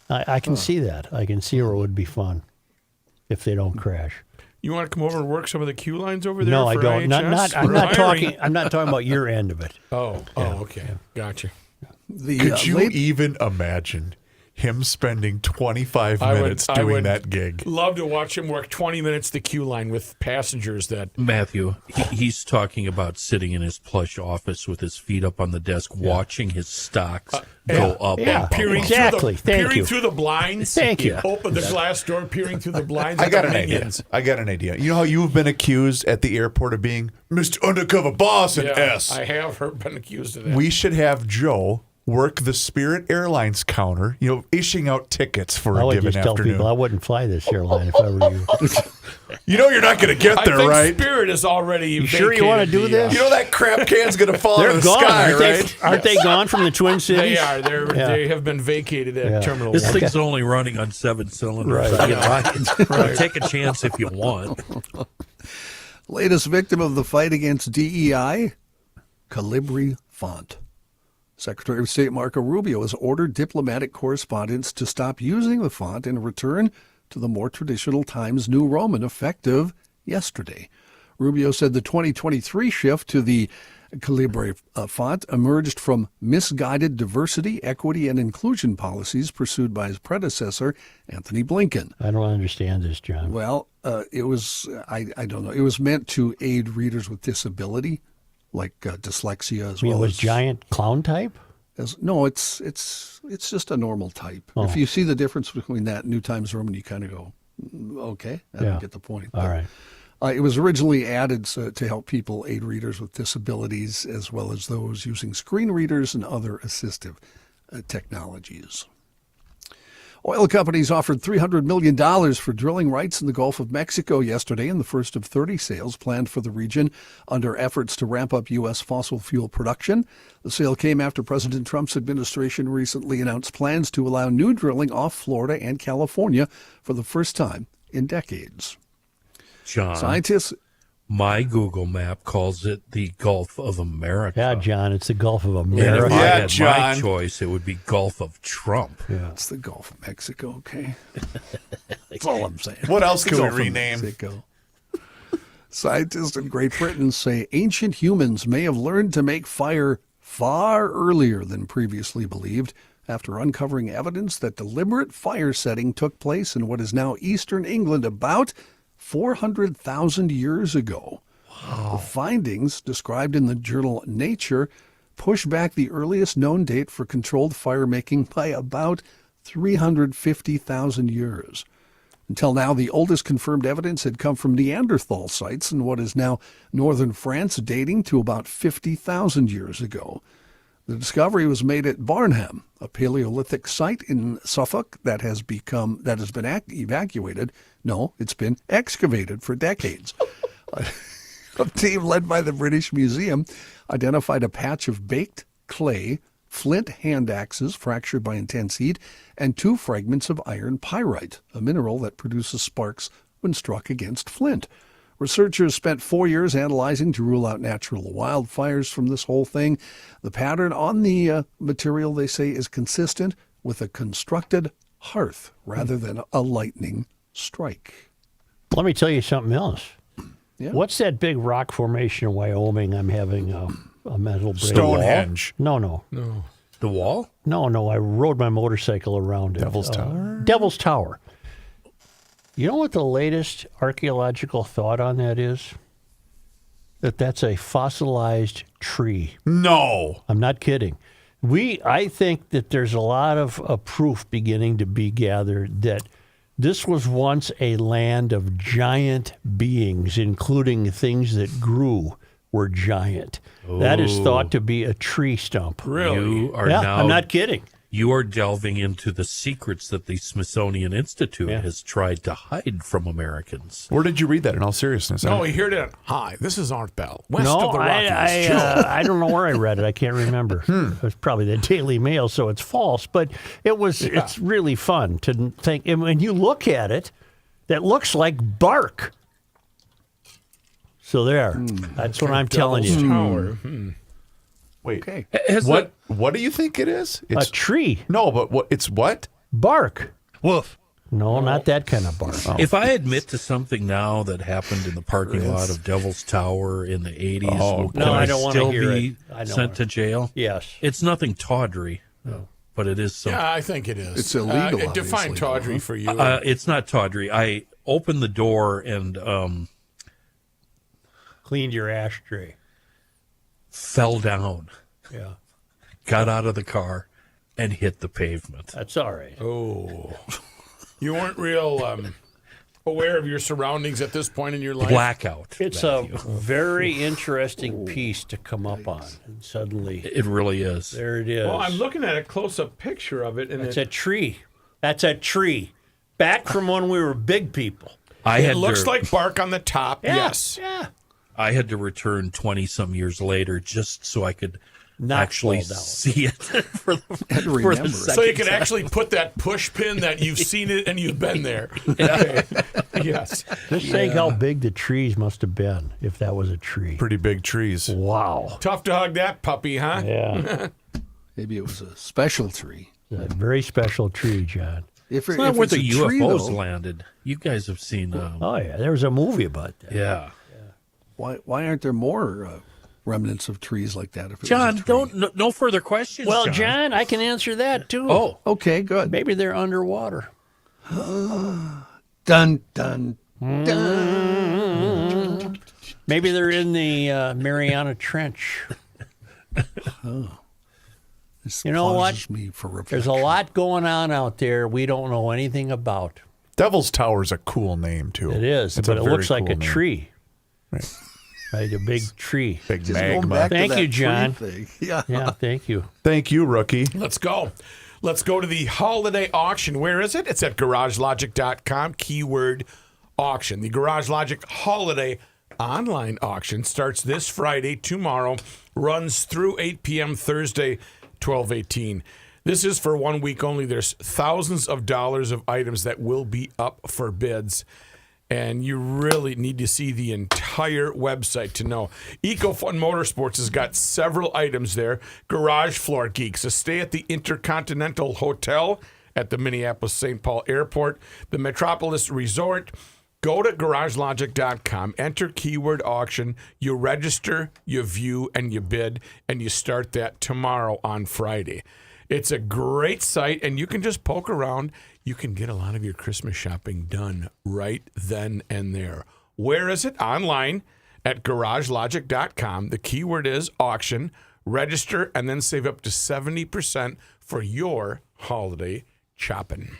I can see that. I can see where it would be fun if they don't crash. You want to come over and work some of the queue lines over there? No, I for don't. IHS? I'm not talking. I'm not talking about your end of it. Okay. Gotcha. Could you even imagine him spending 25 minutes doing that gig? Love to watch him work 20 minutes the queue line with passengers that... Matthew, he's talking about sitting in his plush office with his feet up on the desk, watching his stocks go up. Yeah, peering exactly. Peering through the blinds. Thank you. Open the glass door, peering through the blinds. I got an idea. You know how you've been accused at the airport of being Mr. Undercover Boss and S? I have been accused of that. We should have Joe work the Spirit Airlines counter, issuing out tickets for I a would given just tell afternoon. people I wouldn't fly this airline if I were you. You know you're not going to get there, I think right? Spirit is already. You sure you want to do this? You know that crap can's going to fall out They're of the gone, sky, aren't right? Aren't they gone from the Twin Cities? They are. They have been vacated at Terminal This 1. thing's only running on 7 cylinders. Right. Take a chance if you want. Latest victim of the fight against DEI, Calibri Font. Secretary of State Marco Rubio has ordered diplomatic correspondents to stop using the font and return to the more traditional Times New Roman effective yesterday. Rubio said the 2023 shift to the Calibri font emerged from misguided diversity, equity, and inclusion policies pursued by his predecessor, Anthony Blinken. I don't understand this, John. Well, it was, I don't know, it was meant to aid readers with disability, like dyslexia as well. It was giant clown type? No, it's just a normal type. Oh. If you see the difference between that and New Times Roman, you kind of go, okay, I don't get the point. All right. It was originally added to help people aid readers with disabilities as well as those using screen readers and other assistive technologies. Oil companies offered $300 million for drilling rights in the Gulf of Mexico yesterday in the first of 30 sales planned for the region under efforts to ramp up U.S. fossil fuel production. The sale came after President Trump's administration recently announced plans to allow new drilling off Florida and California for the first time in decades. John, Scientists... My Google map calls it the Gulf of America. Yeah, John, it's the Gulf of And America. if I Yeah, had John. my choice, it would be Gulf of Trump. It's the Gulf of Mexico, okay? That's all I'm saying. What else can we Gulf of rename? Mexico. Scientists in Great Britain say ancient humans may have learned to make fire far earlier than previously believed after uncovering evidence that deliberate fire setting took place in what is now eastern England about 400,000 years ago. The findings, described in the journal Nature, push back the earliest known date for controlled fire making by about 350,000 years. Until now, the oldest confirmed evidence had come from Neanderthal sites in what is now northern France, dating to about 50,000 years ago. The discovery was made at Barnham, a Paleolithic site in Suffolk that has been evacuated. No, it's been excavated for decades. A team led by the British Museum identified a patch of baked clay, flint hand axes fractured by intense heat, and 2 fragments of iron pyrite, a mineral that produces sparks when struck against flint. Researchers spent 4 years analyzing to rule out natural wildfires from this whole thing. The pattern on the material, they say, is consistent with a constructed hearth rather than a lightning strike. Let me tell you something else. Yeah. What's that big rock formation in Wyoming? I'm having a mental break. Stonehenge. No. The wall? No. I rode my motorcycle around it. Devil's Tower. Devil's Tower. You know what the latest archaeological thought on that is? That's a fossilized tree. No. I'm not kidding. I think that there's a lot of proof beginning to be gathered that this was once a land of giant beings, including things that grew were giant. That is thought to be a tree stump. Really? You are Yeah, now, I'm not kidding. You are delving into the secrets that the Smithsonian Institute has tried to hide from Americans. Where did you read that in all seriousness? No, you hear that? Hi, this is Art Bell, west No, of the Rockies. I don't know where I read it. I can't remember. It was probably the Daily Mail, so it's false. But it's really fun to think. And when you look at it, that looks like bark. So there. That's what I'm telling you. Tower. Wait. Okay. What do you think it is? A tree. No, but what? It's what? Bark. Woof. No, not that kind of bark. If I admit to something now that happened in the parking lot of Devil's Tower in the 80s, No, I don't wanna still hear be it. I don't sent wanna- to jail? Yes. It's nothing tawdry, but it is something. Yeah, I think it is. It's illegal, Define obviously, tawdry for you. It's not tawdry. I opened the door and Cleaned your ashtray. fell down, Yeah. got out of the car, and hit the pavement. That's all right. Oh, you weren't real aware of your surroundings at this point in your life. Blackout. It's a very interesting piece to come up on. And suddenly, It really is. there it is. Well, I'm looking at a close-up picture of it, and It's a tree. That's a tree. Back from when we were big people. it looks like bark on the top. Yeah, Yes. Yeah. I had to return 20-some years later just so I could Not actually fall down. see it for the remember. So you can actually put that push pin that you've seen it and you've been there. Okay. Yes. Just think how big the trees must have been if that was a tree. Pretty big trees. Wow. Tough to hug that puppy, huh? Yeah. Maybe it was a special tree. A very special tree, John. If It's not where it's a the tree, UFOs though, landed. You guys have seen. Oh, yeah. There was a movie about that. Yeah. why aren't there more remnants of trees like that? If it was a John, tree? no further questions. Well, John, I can answer that too. Oh, Okay, good. Maybe they're underwater. Dun dun dun. Maybe they're in the Mariana Trench. This You know what? causes me for There's a reflection. lot going on out there we don't know anything about. Devil's Tower's a cool name too. It is, It's but a it very looks like cool a name. tree. Right. Right, a big tree. Big Just going magma. back to Thank that you, tree John. thing. Yeah. Yeah, thank you. Thank you, rookie. Let's go. Let's go to the holiday auction. Where is it? It's at garagelogic.com. Keyword auction. The Garage Logic holiday online auction starts this Friday, tomorrow, runs through 8 p.m. Thursday, 12/18. This is for 1 week only. There's thousands of dollars of items that will be up for bids. And you really need to see the entire website to know. EcoFun Motorsports has got several items there. Garage Floor Geeks, a stay at the Intercontinental Hotel at the Minneapolis-St. Paul Airport, the Metropolis Resort. Go to garagelogic.com, enter keyword auction, you register, you view, and you bid, and you start that tomorrow on Friday. It's a great site, and you can just poke around. You can get a lot of your Christmas shopping done right then and there. Where is it? Online at garagelogic.com. The keyword is auction. Register and then save up to 70% for your holiday shopping.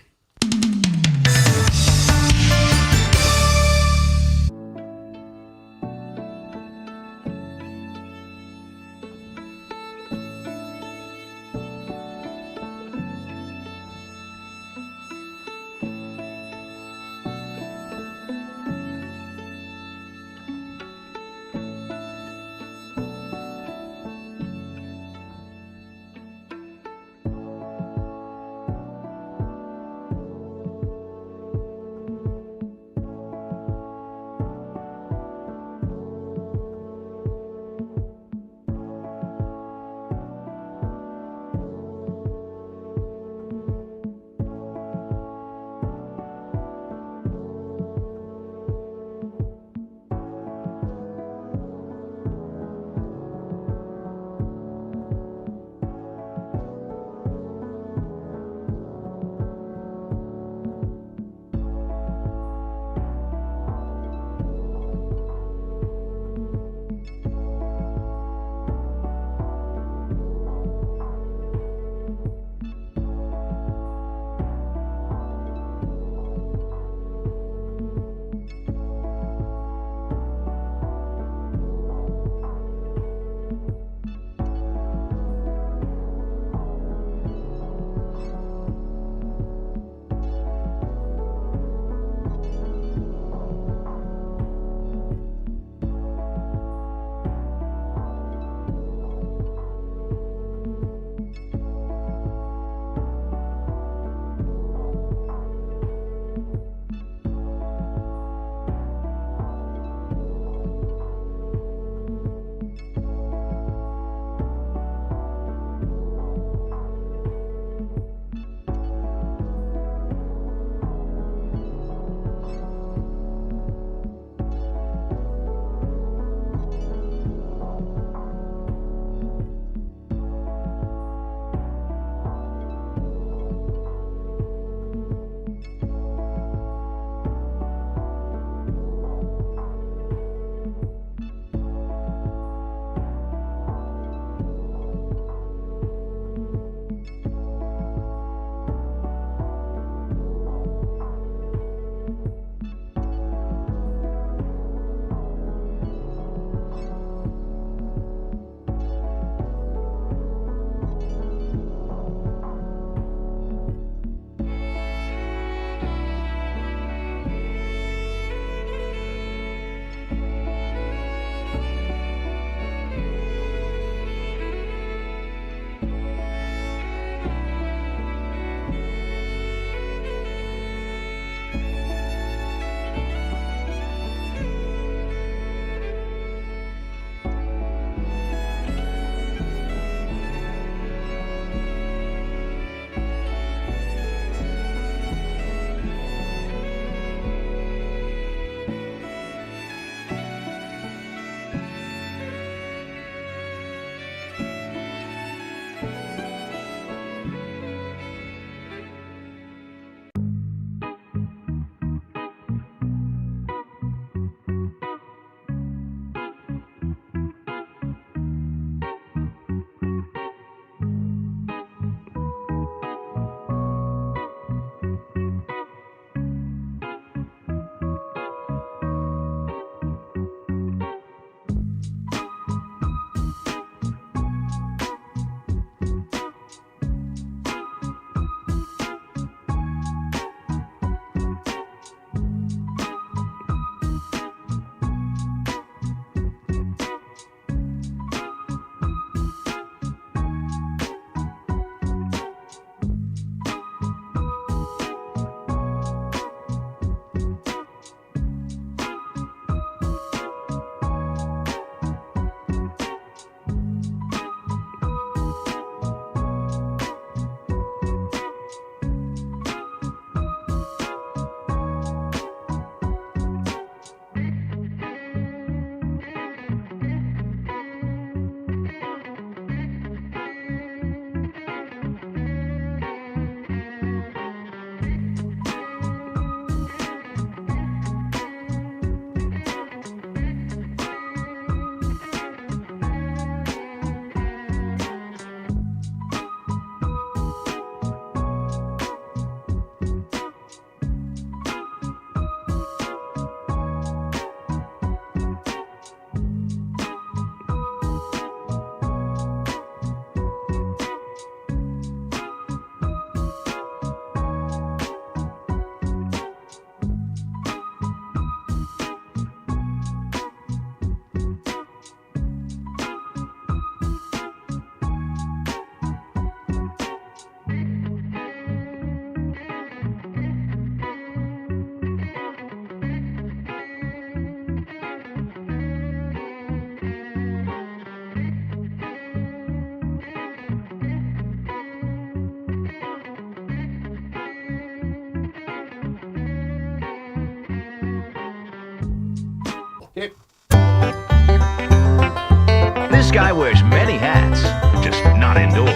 guy wears many hats, just not indoors.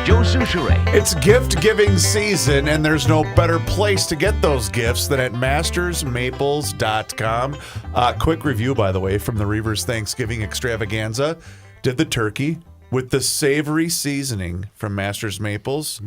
Joe Souchere. It's gift-giving season, and there's no better place to get those gifts than at mastersmaples.com. Quick review, by the way, from the Reavers Thanksgiving Extravaganza. Did the turkey with the savory seasoning from Masters Maples.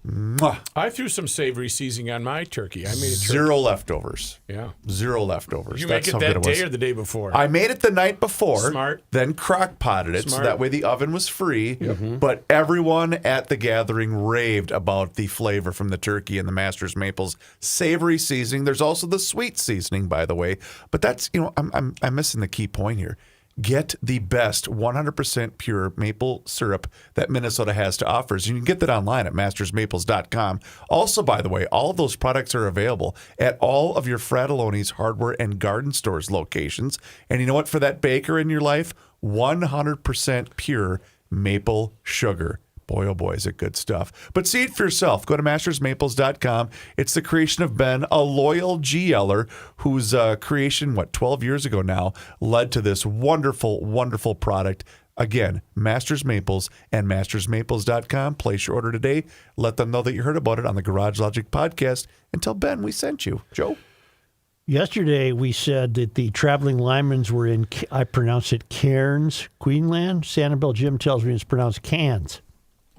Mwah. I threw some savory seasoning on my turkey. I made a turkey. Zero leftovers. Yeah. Zero leftovers. Did you That's make how it good that it was. day or the day before? I made it the night before. Smart. Then crock-potted it, so Smart. that way the oven was free. But everyone at the gathering raved about the flavor from the turkey and the Masters Maples savory seasoning. There's also the sweet seasoning, by the way. But that's, I'm missing the key point here. Get the best 100% pure maple syrup that Minnesota has to offer. So you can get that online at mastersmaples.com. Also, by the way, all of those products are available at all of your Fratelloni's hardware and garden stores locations. And you know what? For that baker in your life, 100% pure maple sugar. Boy, oh boy, is it good stuff. But see it for yourself. Go to mastersmaples.com. It's the creation of Ben, a loyal GLer whose creation, 12 years ago now, led to this wonderful, wonderful product. Again, Masters Maples and mastersmaples.com. Place your order today. Let them know that you heard about it on the Garage Logic podcast and tell Ben we sent you. Joe? Yesterday, we said that the traveling linemen were in, I pronounce it Cairns, Queensland. Sanibel Jim tells me it's pronounced Cairns.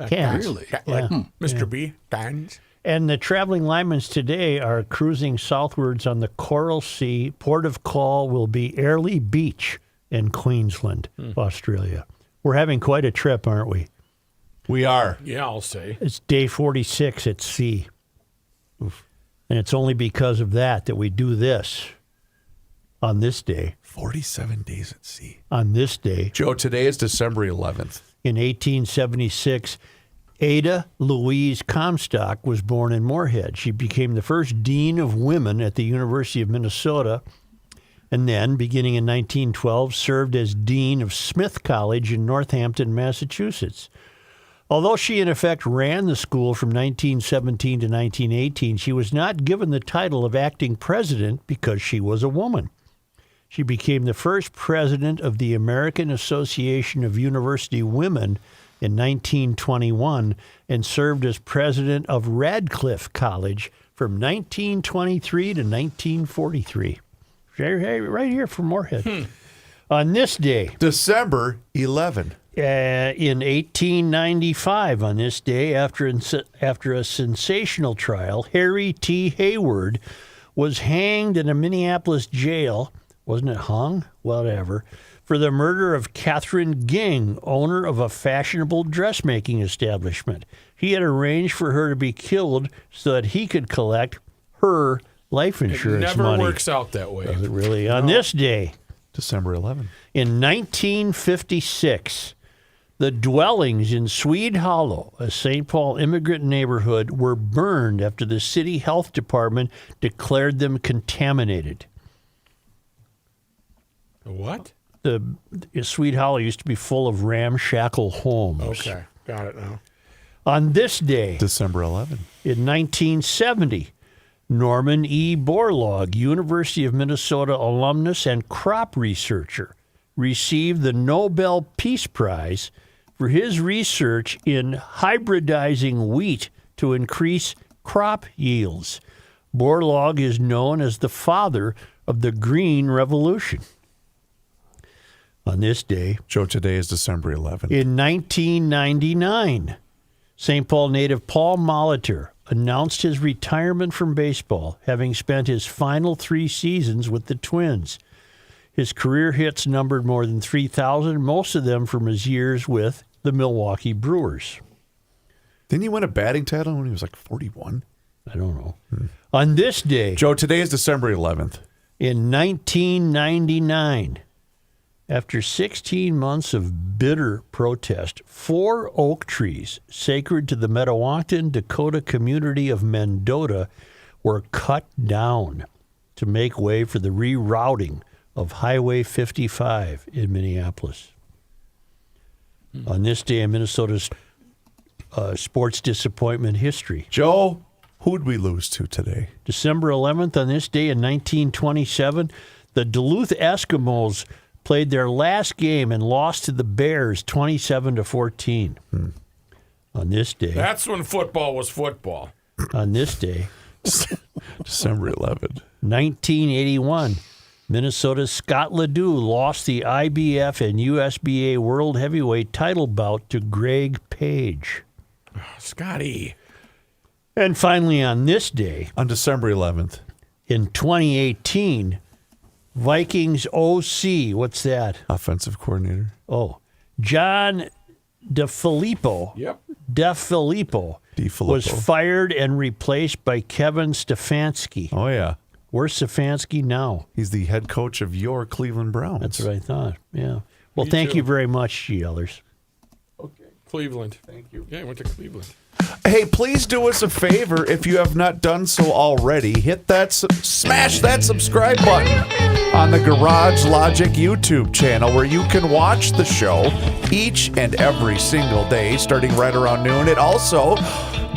Cairns. Really? Like Yeah. Mr. B. Cans. And the traveling linemen today are cruising southwards on the Coral Sea. Port of call will be Airlie Beach in Queensland, Australia. We're having quite a trip, aren't we? We are. Yeah, I'll say. It's day 46 at sea. Oof. And it's only because of that we do this on this day. 47 days at sea. On this day. Joe, today is December 11th. In 1876, Ada Louise Comstock was born in Moorhead. She became the first dean of women at the University of Minnesota, and then, beginning in 1912, served as dean of Smith College in Northampton, Massachusetts. Although she, in effect, ran the school from 1917 to 1918, she was not given the title of acting president because she was a woman. She became the first president of the American Association of University Women in 1921 and served as president of Radcliffe College from 1923 to 1943. Right here from Moorhead. On this day, December 11. In 1895, on this day, after a sensational trial, Harry T. Hayward was hanged in a Minneapolis jail. Wasn't it hung? Whatever. For the murder of Catherine Ging, owner of a fashionable dressmaking establishment. He had arranged for her to be killed so that he could collect her life insurance Never money. works out that way. Does it really? On this day, December 11. in 1956, the dwellings in Swede Hollow, a St. Paul immigrant neighborhood, were burned after the city health department declared them contaminated. What? The Swede Hollow used to be full of ramshackle homes. Okay, got it now. On this day, December 11. in 1970, Norman E. Borlaug, University of Minnesota alumnus and crop researcher, received the Nobel Peace Prize for his research in hybridizing wheat to increase crop yields. Borlaug is known as the father of the Green Revolution. On this day, Joe, today is December 11. in 1999, St. Paul native Paul Molitor announced his retirement from baseball, having spent his final 3 seasons with the Twins. His career hits numbered more than 3,000, most of them from his years with the Milwaukee Brewers. Didn't he win a batting title when he was like 41? I don't know. On this day, Joe, today is December 11th. in 1999, after 16 months of bitter protest, 4 oak trees sacred to the Metawakan Dakota community of Mendota were cut down to make way for the rerouting of Highway 55 in Minneapolis. On this day in Minnesota's sports disappointment history, Joe, who'd we lose to today? December 11th, on this day in 1927, the Duluth Eskimos played their last game and lost to the Bears 27-14. On this day. That's when football was football. On this day, December 11th. 1981, Minnesota's Scott Ledoux lost the IBF and USBA World Heavyweight title bout to Greg Page. Scotty. And finally, on this day, On December 11th. in 2018, Vikings OC, what's that? Offensive coordinator. Oh, John DeFilippo. Yep. DeFilippo was fired and replaced by Kevin Stefanski. Oh, yeah. Where's Stefanski now? He's the head coach of your Cleveland Browns. That's what I thought. Yeah. Well, Me thank too. you very much, Yellers. Okay. Cleveland. Thank you. Yeah, I went to Cleveland. Hey, please do us a favor if you have not done so already. Hit that, smash that subscribe button on the Garage Logic YouTube channel where you can watch the show each and every single day starting right around noon. It also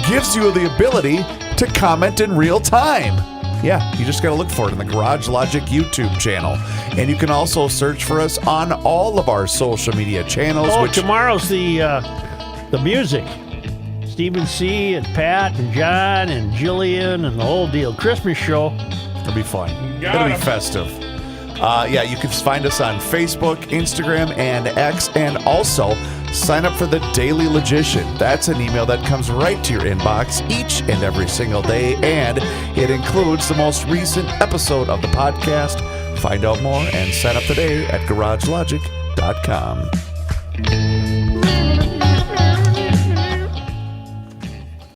gives you the ability to comment in real time. Yeah, you just got to look for it in the Garage Logic YouTube channel. And you can also search for us on all of our social media channels. Oh, which tomorrow's the music. Stephen C. and Pat and John and Jillian and the whole deal. Christmas show. It'll be fun. Got It'll be him. festive. Yeah, you can find us on Facebook, Instagram, and X, and also sign up for the Daily Logician. That's an email that comes right to your inbox each and every single day, and it includes the most recent episode of the podcast. Find out more and sign up today at GarageLogic.com.